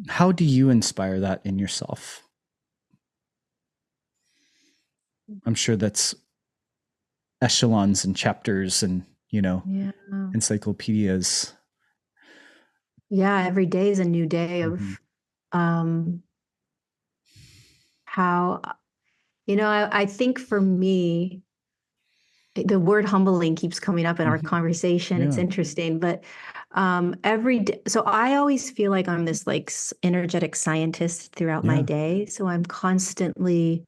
How do you inspire that in yourself? I'm sure that's echelons and chapters and, you know, encyclopedias. Yeah, every day is a new day of how, you know, I think for me, the word humbling keeps coming up in our conversation. Yeah. It's interesting, but every day, so I always feel like I'm this like energetic scientist throughout my day. So I'm constantly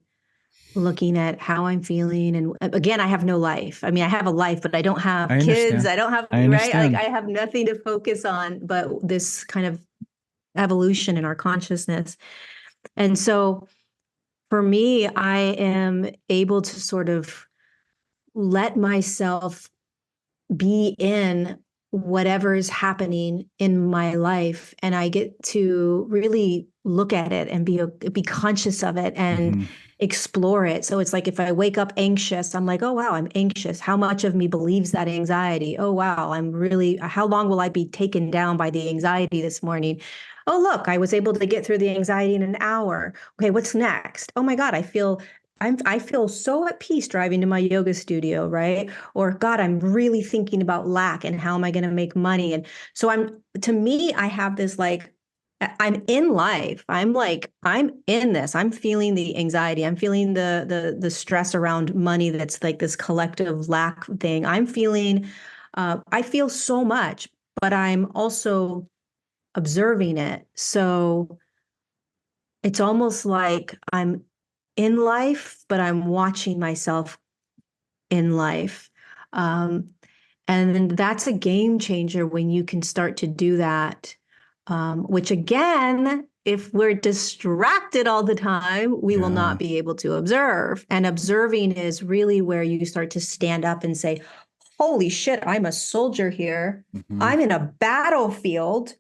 looking at how I'm feeling. And again, I have no life. I mean, I have a life, but I don't have kids. I don't have, right? Like I have nothing to focus on but this kind of evolution in our consciousness. And so for me, I am able to sort of let myself be in whatever is happening in my life, and I get to really look at it and be conscious of it and explore it. So it's like if I wake up anxious, I'm like, oh wow, I'm anxious. How much of me believes that anxiety? Oh wow, how long will I be taken down by the anxiety this morning? Oh look, I was able to get through the anxiety in an hour. Okay, what's next? Oh my God, I feel so at peace driving to my yoga studio, right? Or God, I'm really thinking about lack and how am I going to make money? And so to me, I have this like I'm in life. I'm in this. I'm feeling the anxiety. I'm feeling the stress around money that's like this collective lack thing. I'm feeling I feel so much, but I'm also observing it. So it's almost like I'm in life, but I'm watching myself in life. Um, and that's a game changer when you can start to do that. Which again, if we're distracted all the time, we will Yeah. not be able to observe. And observing is really where you start to stand up and say, holy shit, I'm a soldier here. Hmm. I'm in a battlefield.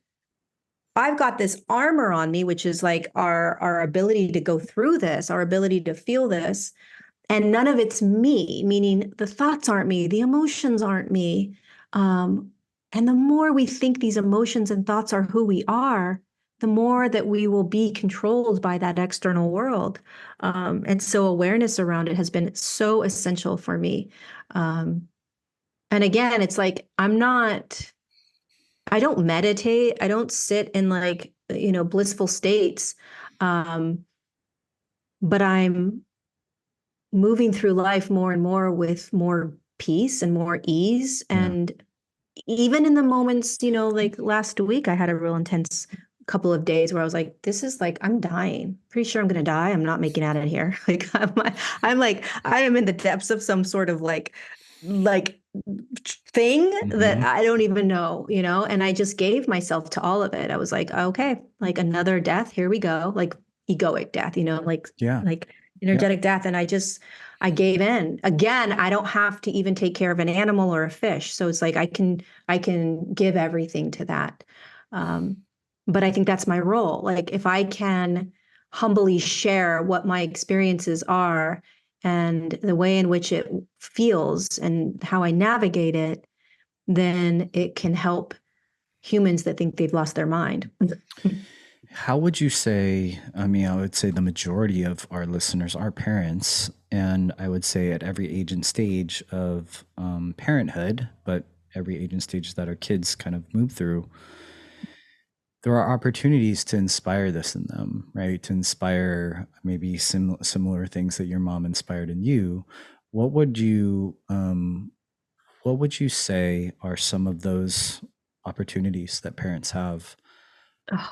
I've got this armor on me, which is like our ability to go through this, our ability to feel this. And none of it's me, meaning the thoughts aren't me, the emotions aren't me. Um, and the more we think these emotions and thoughts are who we are, the more that we will be controlled by that external world. And so awareness around it has been so essential for me. Um, and again, it's like I don't meditate, I don't sit in like, blissful states. Um, but I'm moving through life more and more with more peace and more ease. Yeah. And even in the moments, like last week, I had a real intense couple of days where I was like, this is like, I'm dying. Pretty sure I'm going to die. I'm not making it out of here. Like, I'm like, I am in the depths of some sort of like thing that Hmm. I don't even know, and I just gave myself to all of it. I was like, okay, like another death. Here we go. Like egoic death, Yeah. like Yeah. energetic death. And I gave in. Again, I don't have to even take care of an animal or a fish. So it's like I can give everything to that. Um, but I think that's my role. Like if I can humbly share what my experiences are and the way in which it feels and how I navigate it, then it can help humans that think they've lost their mind. How would you say, I mean, I would say the majority of our listeners are parents, and I would say at every age and stage of parenthood, but every age and stage that our kids kind of move through, there are opportunities to inspire this in them, right? To inspire maybe similar things that your mom inspired in you. What would you, what would you say are some of those opportunities that parents have? Oh,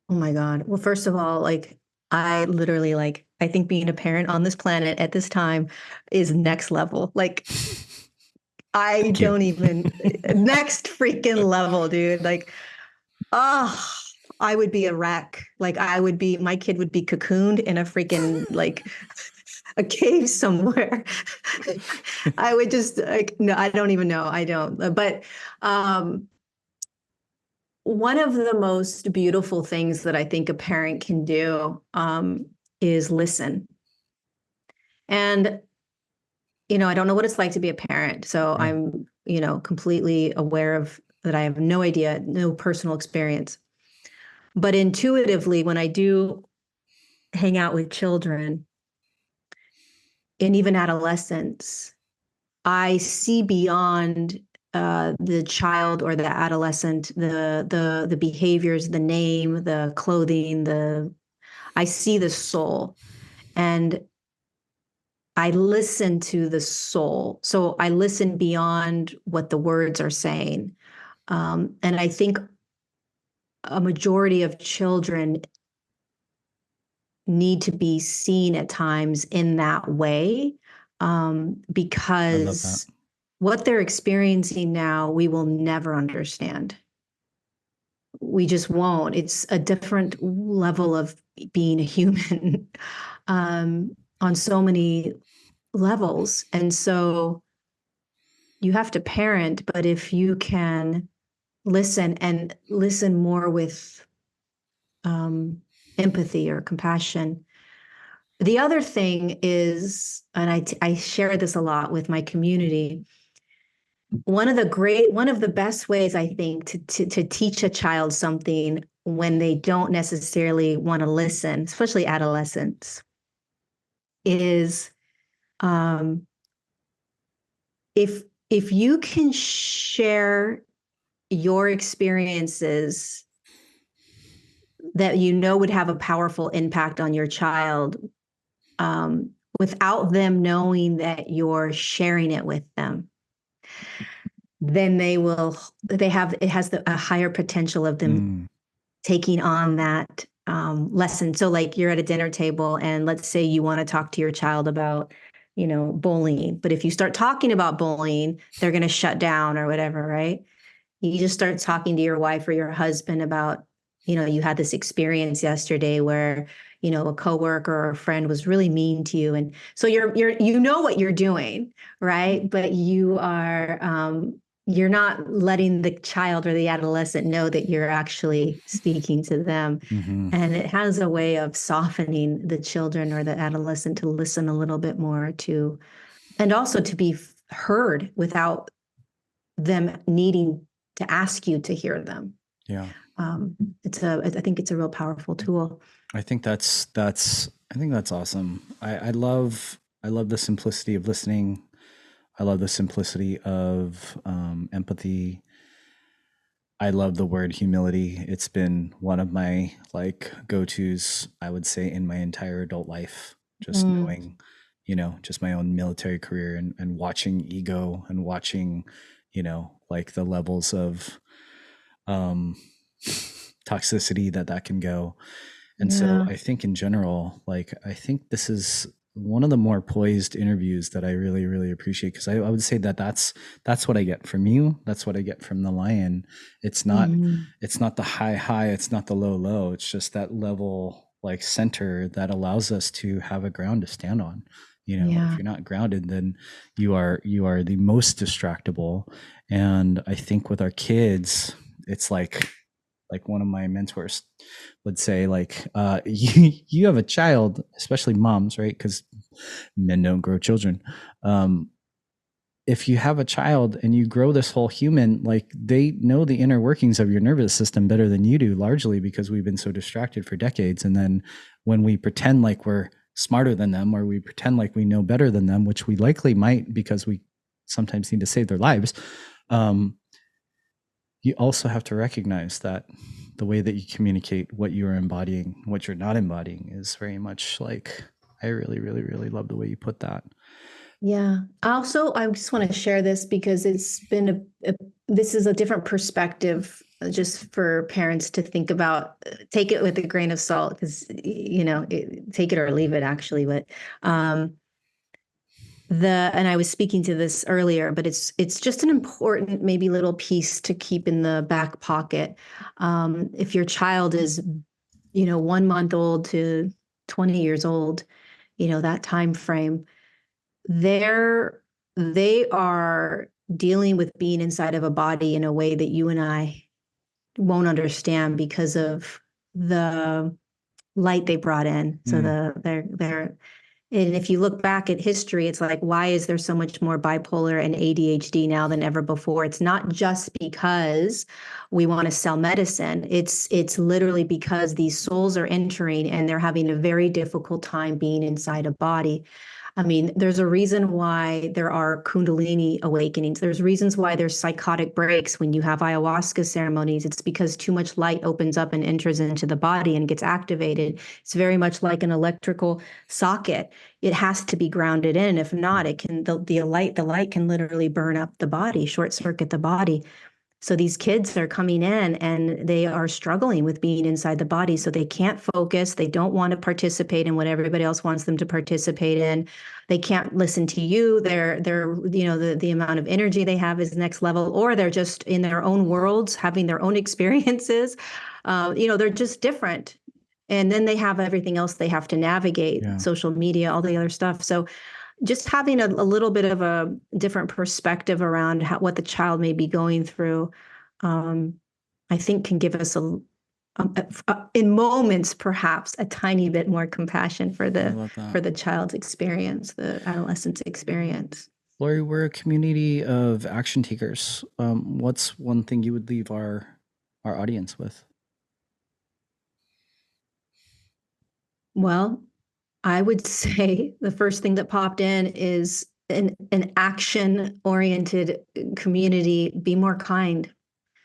oh my God. Well, first of all, like I literally I think being a parent on this planet at this time is next level. Like I Thank you. don't even next freaking level, dude. Like, oh, I would be a wreck. Like my kid would be cocooned in a freaking like a cave somewhere. I would just like no, I don't even know. I don't. But um one of the most beautiful things that I think a parent can do is listen. And I don't know what it's like to be a parent, so Yeah. I'm completely aware of that. I have no idea, no personal experience, but intuitively, when I do hang out with children and even adolescents, I see beyond the child or the adolescent, the behaviors, the name, the clothing, the I see the soul, and I listen to the soul. So I listen beyond what the words are saying. And I think a majority of children need to be seen at times in that way, I love that. because what they're experiencing now, we will never understand. We just won't. It's a different level of being a human on so many levels. And so you have to parent, but if you can listen and listen more with um, empathy or compassion. The other thing is, and I share this a lot with my community. One of the best ways I think to teach a child something when they don't necessarily want to listen, especially adolescents, is um, if if you can share your experiences that you know would have a powerful impact on your child, without them knowing that you're sharing it with them, then it has a higher potential of them Mm. taking on that lesson. So like you're at a dinner table and let's say you want to talk to your child about, bullying. But if you start talking about bullying, they're going to shut down or whatever, right? You just start talking to your wife or your husband about, you had this experience yesterday where, a coworker or a friend was really mean to you. And so you know what you're doing, right? But you're not letting the child or the adolescent know that you're actually speaking to them. Hmm. And it has a way of softening the children or the adolescent to listen a little bit more and also to be heard without them needing to ask you to hear them. Yeah. I think it's a real powerful tool. I think that's awesome. I love the simplicity of listening. I love the simplicity of empathy. I love the word humility. It's been one of my like go-tos, I would say, in my entire adult life. Just knowing, just my own military career and watching ego and watching, like the levels of um toxicity that can go. And so Yeah. I think in general, like, I think this is one of the more poised interviews that I really, really appreciate. Cause I would say that's what I get from you. That's what I get from the lion. It's not, Mhm. it's not the high, it's not the low. It's just that level, like center that allows us to have a ground to stand on. If Yeah. you're not grounded, then you are the most distractible. And I think with our kids, it's like one of my mentors would say, like, you have a child, especially moms, right? Because men don't grow children. If you have a child and you grow this whole human, like, they know the inner workings of your nervous system better than you do, largely because we've been so distracted for decades. And then when we pretend like we're smarter than them, or we pretend like we know better than them, which we likely might because we sometimes need to save their lives, you also have to recognize that the way that you communicate what you are embodying, what you're not embodying, is very much like, I really, really, really love the way you put that. Yeah. Also, I just want to share this because it's been this is a different perspective, just for parents to think about. Take it with a grain of salt because, take it or leave it, actually. But um, and I was speaking to this earlier, but it's just an important maybe little piece to keep in the back pocket. If your child is, 1 month old to 20 years old, that time frame, they're they are dealing with being inside of a body in a way that you and I won't understand because of the light they brought in. So Mm, they're and if you look back at history, it's like, why is there so much more bipolar and ADHD now than ever before? It's not just because we want to sell medicine. It's literally because these souls are entering and they're having a very difficult time being inside a body. I mean, there's a reason why there are Kundalini awakenings. There's reasons why there's psychotic breaks when you have ayahuasca ceremonies. It's because too much light opens up and enters into the body and gets activated. It's very much like an electrical socket. It has to be grounded in. If not, the light can literally burn up the body, short circuit the body. So these kids are coming in and they are struggling with being inside the body. So they can't focus. They don't want to participate in what everybody else wants them to participate in. They can't listen to you. The amount of energy they have is next level, or they're just in their own worlds, having their own experiences. They're just different. And then they have everything else they have to navigate, yeah. social media, all the other stuff. So just having a little bit of a different perspective around what the child may be going through, um, I think can give us in moments, perhaps a tiny bit more compassion for I the love that. for the child's experience, the adolescent's experience. Lorie, we're a community of action takers. What's one thing you would leave our audience with? Well, I would say the first thing that popped in is an action oriented community. Be more kind,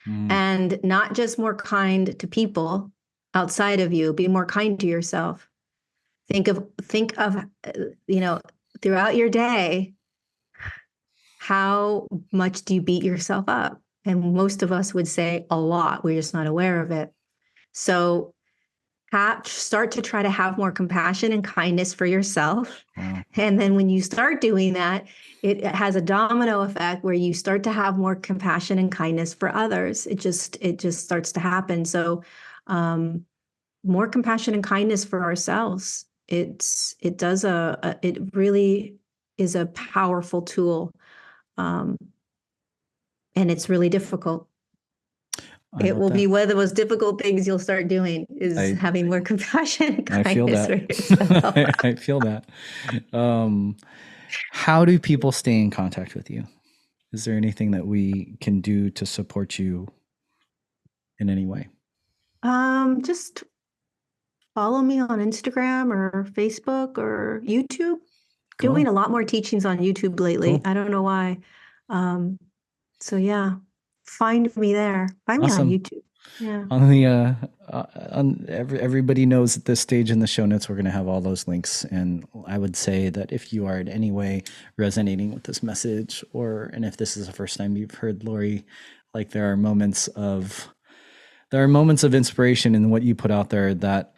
Mm, and not just more kind to people, outside of you. Be more kind to yourself. Think of throughout your day, how much do you beat yourself up? And most of us would say a lot. We're just not aware of it. So start to try to have more compassion and kindness for yourself. Wow. And then when you start doing that, it has a domino effect where you start to have more compassion and kindness for others. It just starts to happen. So more compassion and kindness for ourselves. It really is a powerful tool. And it's really difficult. I It know will be that. one of the most difficult things you'll start doing is I having more compassion and I feel kindness that. for yourself. I feel that. Um, how do people stay in contact with you? Is there anything that we can do to support you in any way? Just follow me on Instagram or Facebook or YouTube. Doing Cool. a lot more teachings on YouTube lately. Cool. I don't know why. Um, so yeah, find me there. Find me on Awesome. YouTube. Yeah. On the everybody knows at this stage in the show notes we're going to have all those links, and I would say that if you are in any way resonating with this message, and if this is the first time you've heard Lorie, like there are moments of inspiration in what you put out there that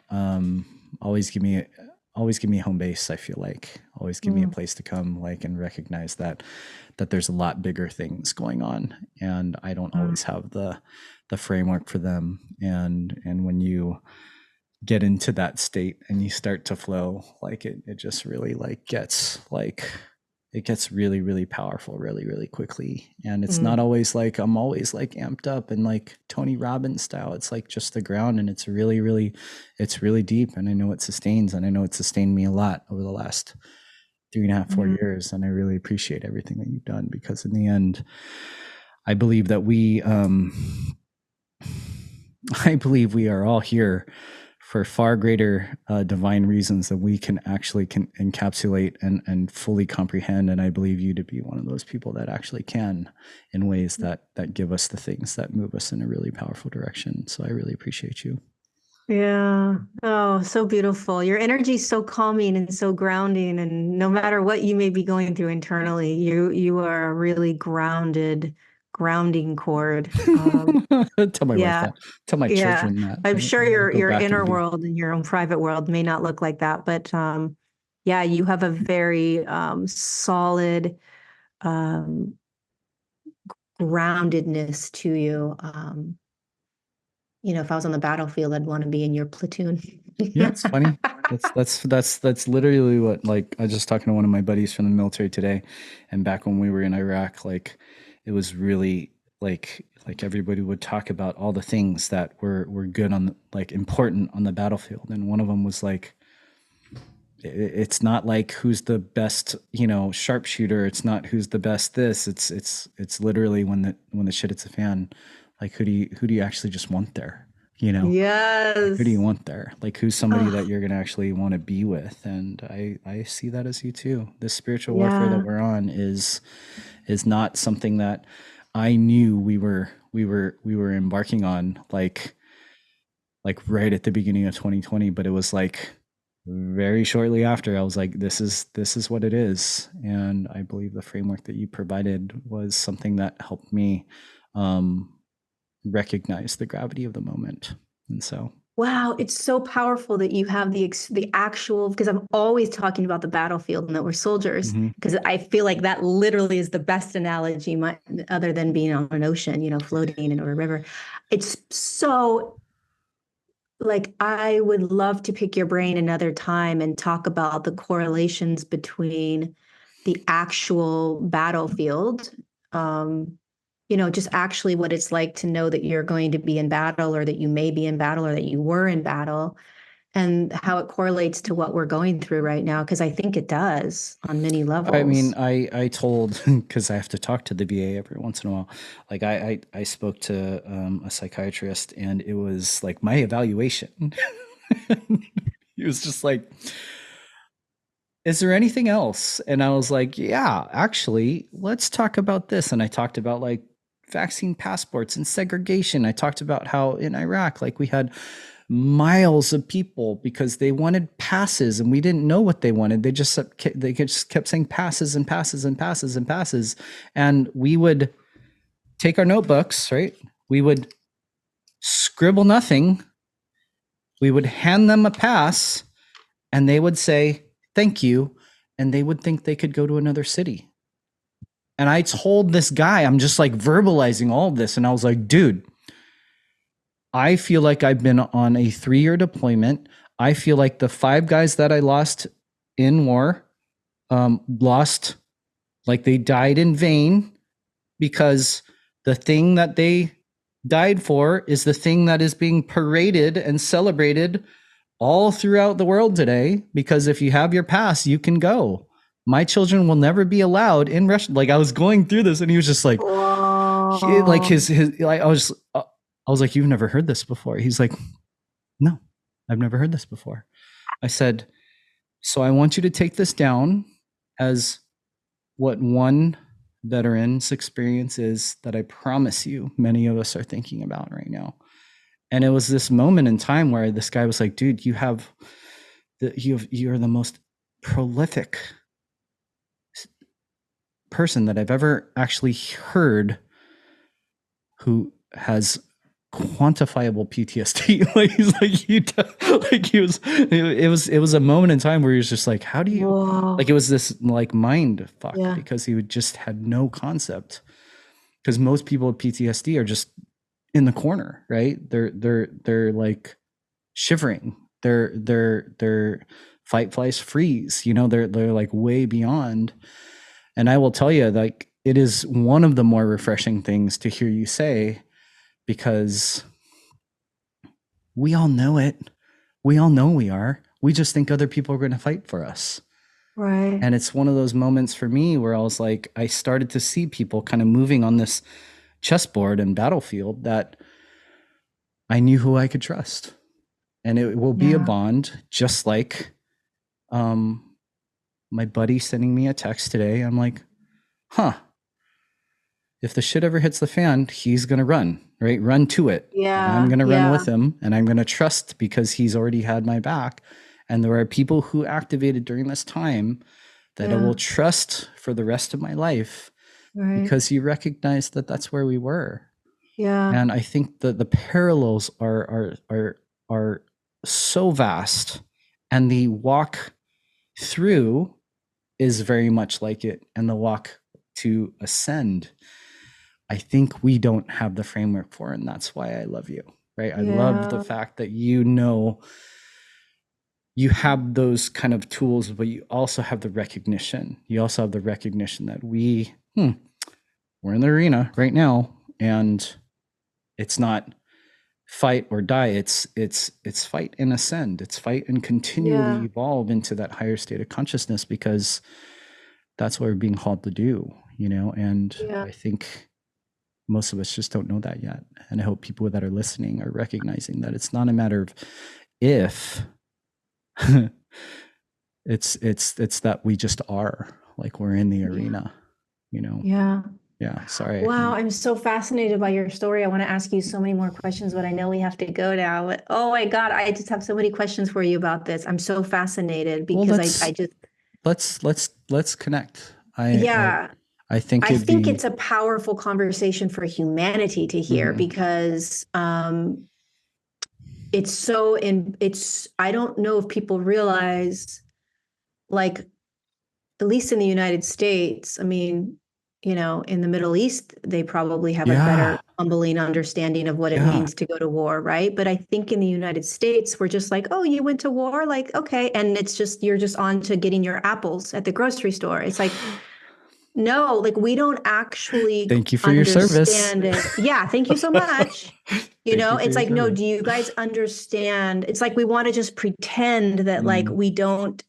always give me home base. I feel like always give me a place to come, like, and recognize that there's a lot bigger things going on, and I don't always have the framework for them. And when you get into that state and you start to flow, like it just really it gets really, really powerful really, really quickly. And it's not always like I'm always like amped up and like Tony Robbins style. It's like just the ground, and it's really, really, it's really deep. And I know it sustains, and I know it sustained me a lot over the last 3.5, 4 years. And I really appreciate everything that you've done, because in the end, I believe that I believe we are all here for far greater divine reasons than we can actually encapsulate and fully comprehend. And I believe you to be one of those people that actually can, in ways that give us the things that move us in a really powerful direction. So I really appreciate you. Yeah. Oh, so beautiful. Your energy is so calming and so grounding. And no matter what you may be going through internally, you are a really grounding cord. Tell my wife Yeah. that. Tell my Yeah. children that. I'm Right? sure your Go your back inner and be. world and your own private world may not look like that, but yeah, you have a very solid um groundedness to you. If I was on the battlefield, I'd want to be in your platoon. Yeah, it's funny. That's literally what, like, I was just talking to one of my buddies from the military today, and back when we were in Iraq, like it was really like everybody would talk about all the things that were good on like important on the battlefield, and one of them was like, it's not like who's the best, sharpshooter. It's not who's the best this. It's literally when the shit hits a fan, like who do you actually just want there? Like, who do you Yes. want there? Like, who's somebody that Oh, you're going to actually want to be with? And I see that as you too. This spiritual warfare that yeah. we're on is not something that I knew we were embarking on, like right at the beginning of 2020, but it was like very shortly after. I was like, this is what it is. And I believe the framework that you provided was something that helped me recognize the gravity of the moment. And so, Wow, it's so powerful that you have the actual, because I'm always talking about the battlefield and that we're soldiers, mhm. because I feel like that literally is the best analogy, other than being on an ocean, floating in a river. It's so, like, I would love to pick your brain another time and talk about the correlations between the actual battlefield, just actually what it's like to know that you're going to be in battle, or that you may be in battle, or that you were in battle, and how it correlates to what we're going through right now, because I think it does on many I mean, levels. I told, because I have to talk to the VA every once in a while. Like I spoke to a psychiatrist, and it was like my evaluation. He was just like, is there anything else? And I was like, yeah, actually, let's talk about this. And I talked about like vaccine passports and segregation. I talked about how in Iraq, like we had miles of people because they wanted passes and we didn't know what they wanted. They just kept saying passes and passes and passes and passes. And we would take our notebooks, right? We would scribble nothing. We would hand them a pass and they would say, thank you. And they would think they could go to another city. And I told this guy, I'm just like verbalizing all of this. And I was like, dude, I feel like I've been on a 3-year deployment. I feel like the 5 guys that I lost in war, lost, like they died in vain, because the thing that they died for is the thing that is being paraded and celebrated all throughout the world today. Because if you have your pass, you can go. My children will never be allowed in Russia. Like I was going through this, and he was just like, like his, like I was like, you've never heard this before? He's like, no, I've never heard this before. I said, so I want you to take this down as what one veteran's experience is that I promise you many of us are thinking about right now. And it was this moment in time where this guy was like, dude, you're the most prolific person that I've ever actually heard who has quantifiable PTSD. Like he's like, it was a moment in time where he was just like, how do you, like, it was this like mind fuck, because he would just had no concept. Because most people with PTSD are just in the corner, right? They're like shivering. They're fight, flies, freeze. You know, they're like way beyond. And I will tell you, like, it is one of the more refreshing things to hear you say, because we all know it. We all know we are. We just think other people are going to fight for us. Right. And it's one of those moments for me where I was like, I started to see people kind of moving on this chessboard and battlefield that I knew who I could trust. And it will be a bond, just like my buddy sending me a text today. I'm like, huh, if the shit ever hits the fan, he's going to run, right? Run to it. Yeah. And I'm going to run with him, and I'm going to trust because he's already had my back. And there are people who activated during this time that I will trust for the rest of my life, because he recognized that that's where we were. Yeah. And I think that the parallels are so vast, and the walk through is very much like it, and the walk to ascend, I think we don't have the framework for, and that's why I love you, right? I love the fact that you know you have those kind of tools, but you also have the recognition. You also have the recognition that we're in the arena right now, and it's not fight or die. It's fight and ascend. It's fight and continually evolve into that higher state of consciousness, because that's what we're being called to do, you know? And I think most of us just don't know that yet. And I hope people that are listening are recognizing that it's not a matter of if, it's that we just are, like, we're in the arena, you know? Yeah. Sorry. Wow. I'm so fascinated by your story. I want to ask you so many more questions, but I know we have to go now. But, oh my God, I just have so many questions for you about this. I'm so fascinated because I just let's connect. I think it's a powerful conversation for humanity to hear, because I don't know if people realize, like, at least in the United States, I mean, you know, in the Middle East, they probably have a better humbling understanding of what it means to go to war, right? But I think in the United States, we're just like, oh, you went to war? Like, okay. And it's just, you're just on to getting your apples at the grocery store. It's like, no, like, we don't actually thank you for your service. Yeah, thank you so much. You know, it's like, no, do you guys understand? It's like we want to just pretend that like we don't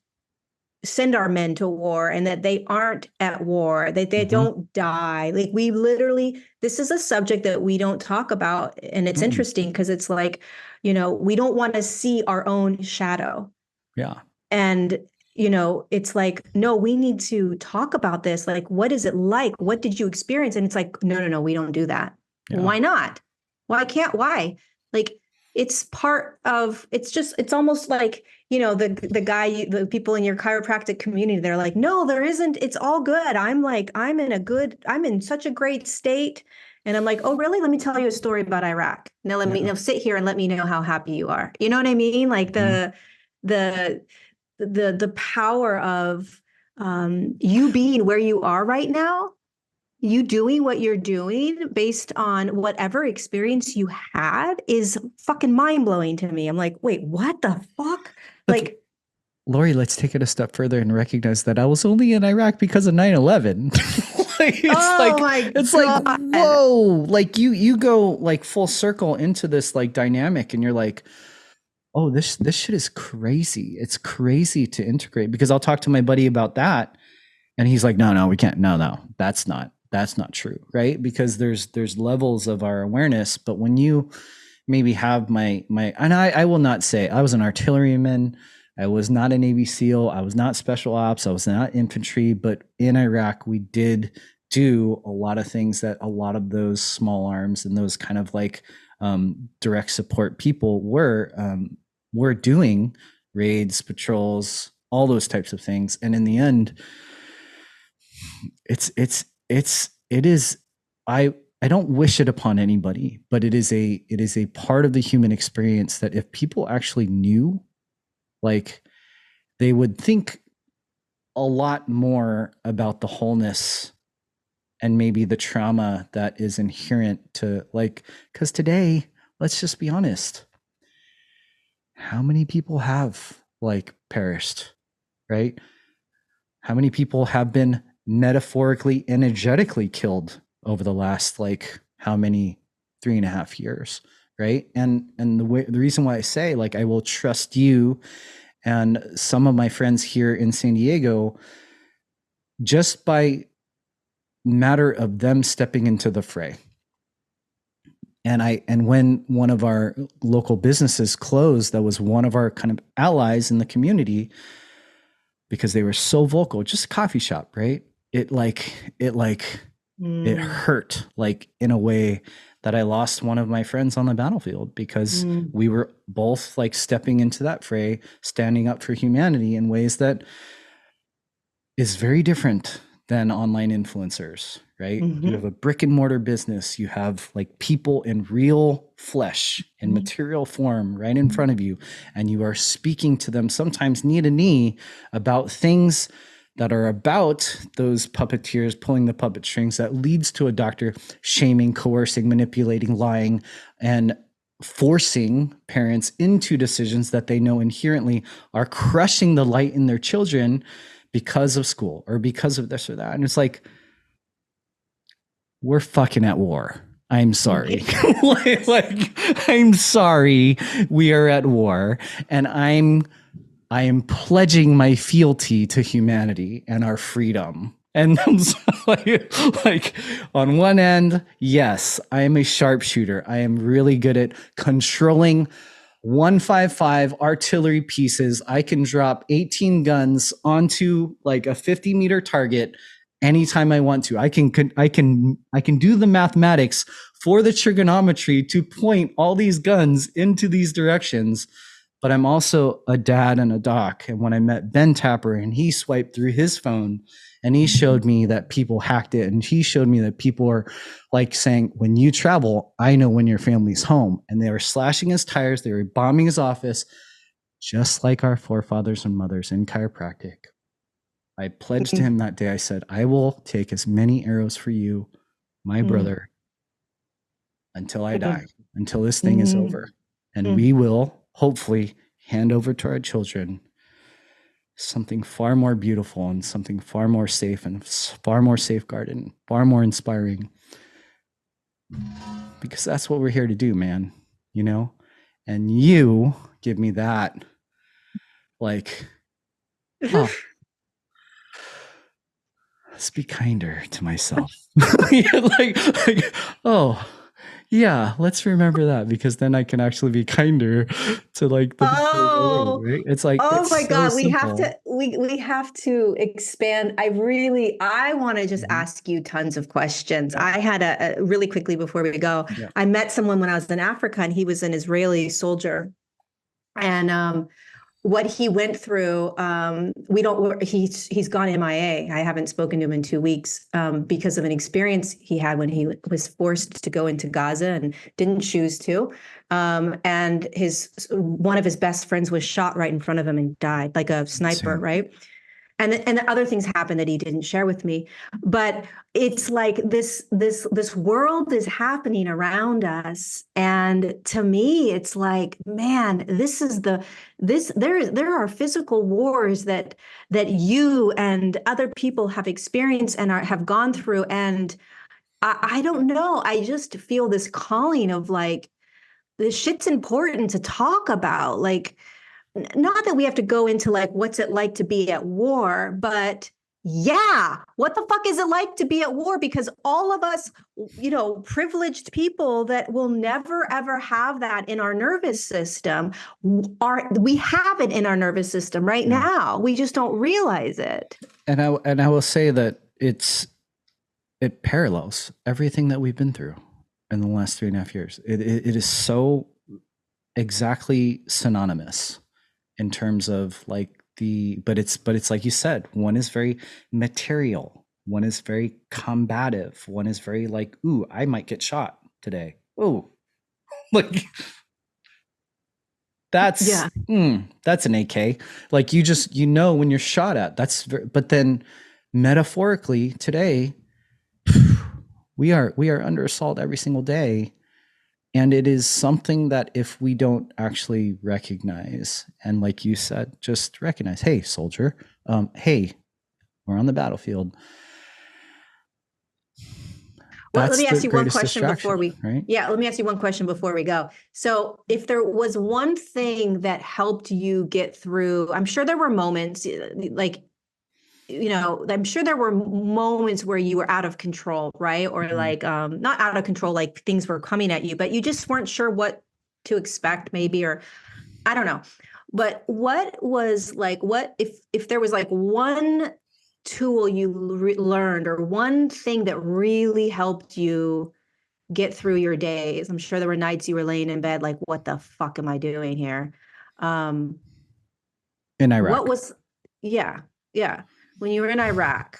send our men to war and that they aren't at war, that they don't die. Like, we literally, this is a subject that we don't talk about. And it's interesting because it's like, you know, we don't want to see our own shadow. Yeah. And, you know, it's like, no, we need to talk about this. Like, what is it like? What did you experience? And it's like, no, we don't do that. Yeah. Why not? Why? Like, it's part of, it's almost like, the people in your chiropractic community, they're like, no, there isn't, it's all good. I'm like, I'm in such a great state. And I'm like, oh, really? Let me tell you a story about Iraq. Now Yeah. sit here and let me know how happy you are. You know what I mean? Like Mhm. the the power of you being where you are right now, you doing what you're doing based on whatever experience you had is fucking mind blowing to me. I'm like, wait, what the fuck? But Like, Lorie, let's take it a step further and recognize that I was only in Iraq because of 9/11. Like, oh my it's like God. whoa, like you go like full circle into this like dynamic and you're like, oh, this shit is crazy. It's crazy to integrate because I'll talk to my buddy about that and he's like, no, we can't. No, that's not true, right? Because there's levels of our awareness, but when you maybe have my and I will not say I was an artilleryman, I was not a Navy SEAL, I was not special ops, I was not infantry, but in Iraq we did do a lot of things that a lot of those small arms and those kind of like direct support people were doing raids, patrols, all those types of things, and in the end it is I don't wish it upon anybody, but it is a part of the human experience that if people actually knew, like they would think a lot more about the wholeness and maybe the trauma that is inherent to like because today, let's just be honest, how many people have like perished, right? How many people have been metaphorically, energetically killed over the last like how many 3.5 years, right? And the reason why I say like I will trust you and some of my friends here in San Diego just by matter of them stepping into the fray. And when one of our local businesses closed, that was one of our kind of allies in the community because they were so vocal. Just a coffee shop, right? It Mm, hurt like in a way that I lost one of my friends on the battlefield because mm, we were both like stepping into that fray, standing up for humanity in ways that is very different than online influencers, right? You have mhm, a brick and mortar business, you have like people in real flesh in mhm, material form right in front of you, and you are speaking to them sometimes knee to knee about things that are about those puppeteers pulling the puppet strings that leads to a doctor shaming, coercing, manipulating, lying, and forcing parents into decisions that they know inherently are crushing the light in their children because of school or because of this or that. And it's like, we're fucking at war. I'm sorry. mhm. I'm sorry. We are at war. And I am pledging my fealty to humanity and our freedom. And so like on one end, yes, I am a sharpshooter. I am really good at controlling 155 artillery pieces. I can drop 18 guns onto like a 50-meter target anytime I want to. I can do the mathematics for the trigonometry to point all these guns into these directions. But I'm also a dad and a doc. And when I met Ben Tapper and he swiped through his phone and he showed me that people hacked it and he showed me that people are like saying, when you travel, I know when your family's home. And they were slashing his tires, they were bombing his office, just like our forefathers and mothers in chiropractic. I pledged to him that day, I said, I will take as many arrows for you, my Mm, brother, until I die, mm, until this thing is mm, over. And mm, we will hopefully hand over to our children something far more beautiful and something far more safe and far more safeguarded and far more inspiring because that's what we're here to do, man. You know? And you give me that, like, oh, mm. let's be kinder to myself. Yeah, like, oh, Yeah, let's remember that, because then I can actually be kinder to like the people in the world, Oh, right? It's like, oh it's my so God. We have simple. to we have to expand. I want to just Mhm. ask you tons of questions. Yeah. I had a really quickly before we go. Yeah. I met someone when I was in Africa and he was an Israeli soldier. And what he went through, we don't he's gone MIA. I haven't spoken to him in 2 weeks, because of an experience he had when he was forced to go into Gaza and didn't choose to, and his one of his best friends was shot right in front of him and died like a sniper, Insane. right? And other things happened that he didn't share with me, but it's like this world is happening around us, and to me it's like, man, this is this there are physical wars that you and other people have experienced and have gone through, and I don't know, I just feel this calling of like, this shit's important to talk about, like, not that we have to go into like what's it like to be at war, but yeah, what the fuck is it like to be at war? Because all of us, privileged people that will never ever have that in our nervous system, we have it in our nervous system right Yeah. now. We just don't realize it. And I will say that it parallels everything that we've been through in the last 3.5 years. It is so exactly synonymous in terms of like but it's like you said, one is very material, one is very combative, one is very like, ooh, I might get shot today. Ooh, like that's Yeah. that's an AK. Like you just when you're shot at. But then metaphorically today, we are under assault every single day, and it is something that if we don't actually recognize, and like you said, just recognize, hey, soldier, hey, we're on the battlefield. Well, let That's me the ask you one greatest question before distraction, we, right? yeah, let me ask you one question before we go. So, if there was one thing that helped you get through, I'm sure there were moments like, I'm sure there were moments where you were out of control, right? Or Mhm. like, not out of control, like things were coming at you, but you just weren't sure what to expect, maybe, or I don't know. But what was like, what if there was like one tool you learned or one thing that really helped you get through your days? I'm sure there were nights you were laying in bed like, what the fuck am I doing here? Um, In what Iraq. was, yeah, yeah. When you were in Iraq,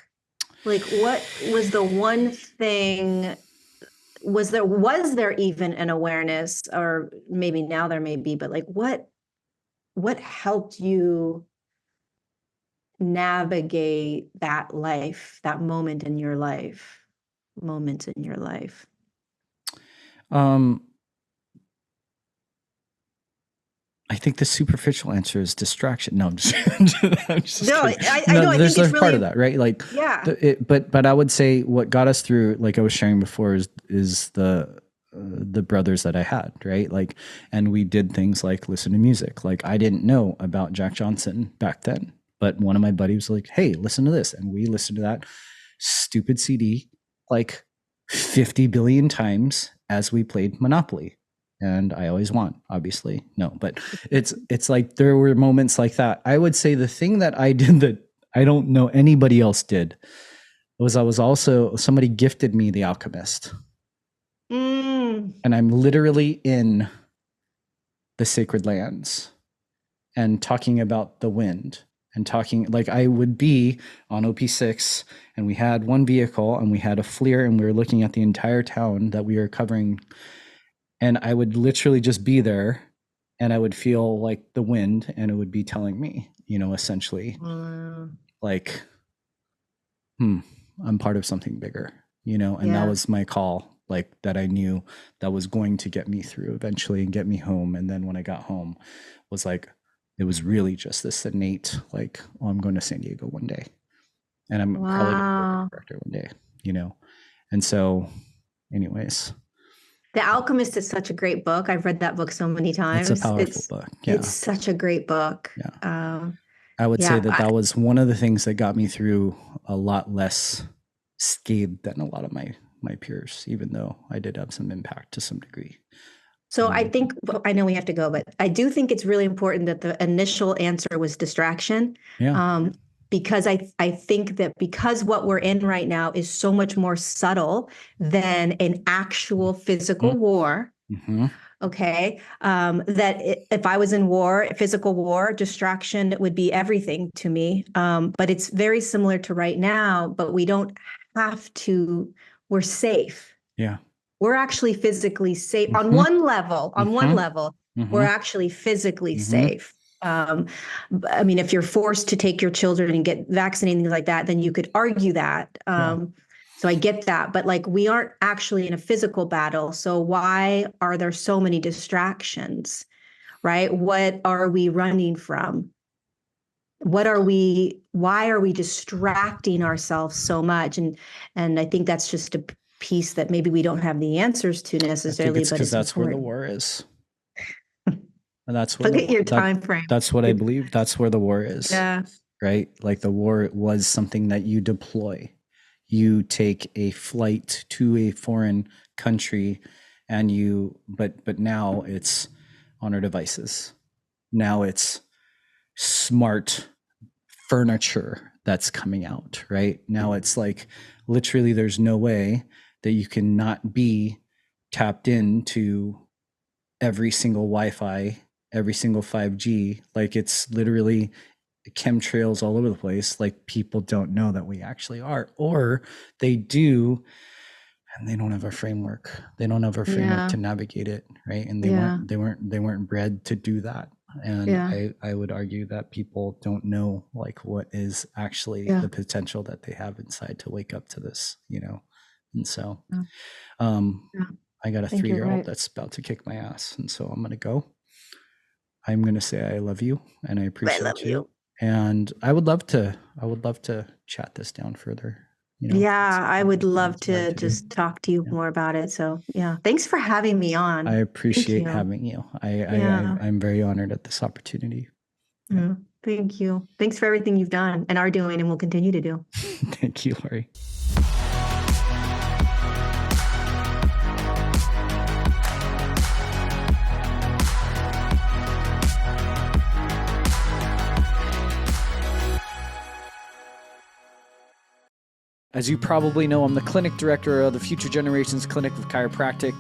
like what was the one thing, was there even an awareness, or maybe now there may be, but like what helped you navigate that life, that moments in your life? Um, I think the superficial answer is distraction. No, I'm just, I'm just No, kidding. I No, know. I think there's it's part of really, that, right? Like, yeah. but I would say what got us through, like I was sharing before, is the brothers that I had, right? Like, and we did things like listen to music. Like, I didn't know about Jack Johnson back then, but one of my buddies was like, "Hey, listen to this," and we listened to that stupid CD like 50 billion times as we played Monopoly. And I always won, obviously. No, but it's like there were moments like that. I would say the thing that I did that I don't know anybody else did was I was also, somebody gifted me The Alchemist. Mm. And I'm literally in the sacred lands and talking about the wind, and talking like I would be on OP6, and we had one vehicle and we had a FLIR and we were looking at the entire town that we were covering, and I would literally just be there, and I would feel like the wind, and it would be telling me, essentially Wow. like, I'm part of something bigger, and that Yeah. was my call, like that I knew that was going to get me through eventually and get me home. And then when I got home, was like, it was really just this innate, like, oh, I'm going to San Diego one day, and I'm probably going to work as Wow. a director one day, And so, anyways, The Alchemist is such a great book. I've read that book so many it's a times. powerful It's book. it's Yeah. such a great book. Yeah. Um, I would say yeah, that was one of the things that got me through a lot less scathed than a lot of my my peers, even though I did have some impact to some degree. So I think, I know we have to go, but I do think it's really important that the initial answer was distraction. Yeah. Because I think that because what we're in right now is so much more subtle than an actual physical war. Mm-hmm. Okay. If I was in war, physical war, distraction would be everything to me. But it's very similar to right now, but we don't have to, we're safe. Yeah. We're actually physically safe on Mm-hmm. one level, Mm-hmm. we're actually physically Mm-hmm. safe. I mean, if you're forced to take your children and get vaccinated, things like that, then you could argue that. So I get that, but like we aren't actually in a physical battle. So why are there so many distractions, right? What are we running from? Why are we distracting ourselves so much? And I think that's just a piece that maybe we don't have the answers to necessarily, I think it's but because it's that's important. where the war is. And that's where Look at your time frame. That's what I believe. That's where the war is. Yeah. Right? Like the war was something that you deploy. You take a flight to a foreign country and but now it's on our devices. Now it's smart furniture that's coming out, right? Now it's like literally there's no way that you can not be tapped into every single Wi-Fi, every single 5G. Like it's literally chemtrails all over the place. Like people don't know that we actually are, or they do and they don't have a framework. They don't have a framework to navigate it, right? And they weren't bred to do that. And I would argue that people don't know like what is actually the potential that they have inside to wake up to this, And so I got a 3-year-old that's about to kick my ass. And so I'm going to go. I'm going to say I love you and I appreciate you. And I would love to chat this down further. I would love to just talk to you more about it. So thanks for having me on. I appreciate having you. I'm very honored at this opportunity. Thank you. Thanks for everything you've done and are doing and will continue to do. Thank you, Lorie. As you probably know, I'm the clinic director of the Future Generations Clinic of Chiropractic.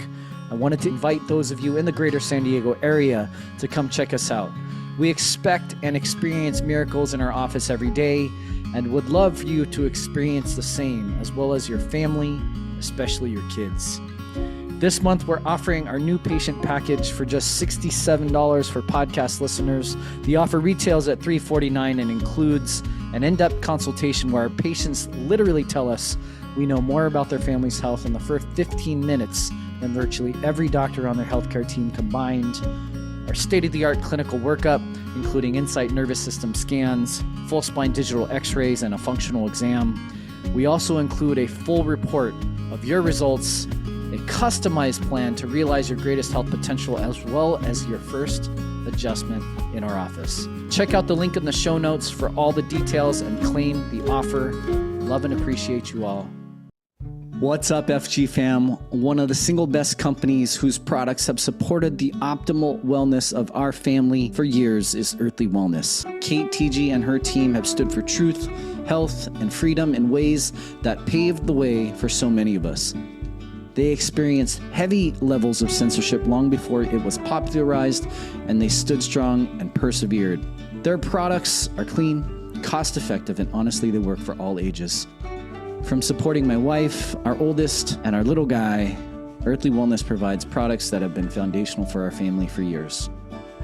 I wanted to invite those of you in the greater San Diego area to come check us out. We expect and experience miracles in our office every day and would love for you to experience the same, as well as your family, especially your kids. This month, we're offering our new patient package for just $67 for podcast listeners. The offer retails at $349 and includes an in-depth consultation where our patients literally tell us we know more about their family's health in the first 15 minutes than virtually every doctor on their healthcare team combined. Our state-of-the-art clinical workup, including Insight nervous system scans, full spine digital x-rays, and a functional exam. We also include a full report of your results, a customized plan to realize your greatest health potential, as well as your first adjustment in our office. Check out the link in the show notes for all the details and claim the offer. Love and appreciate you all. What's up, FG fam? One of the single best companies whose products have supported the optimal wellness of our family for years is Earthly Wellness. Kate TG and her team have stood for truth, health, and freedom in ways that paved the way for so many of us. They experienced heavy levels of censorship long before it was popularized, and they stood strong and persevered. Their products are clean, cost-effective, and honestly, they work for all ages. From supporting my wife, our oldest, and our little guy, Earthly Wellness provides products that have been foundational for our family for years.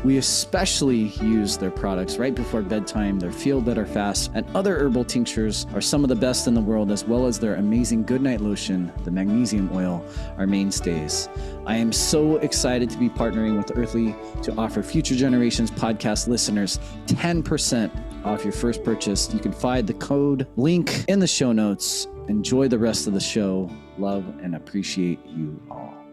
We especially use their products right before bedtime. Their Feel Better Fast and other herbal tinctures are some of the best in the world, as well as their amazing Goodnight Lotion, the magnesium oil, are mainstays. I am so excited to be partnering with Earthly to offer Future Generations podcast listeners 10% off your first purchase. You can find the code link in the show notes. Enjoy the rest of the show. Love and appreciate you all.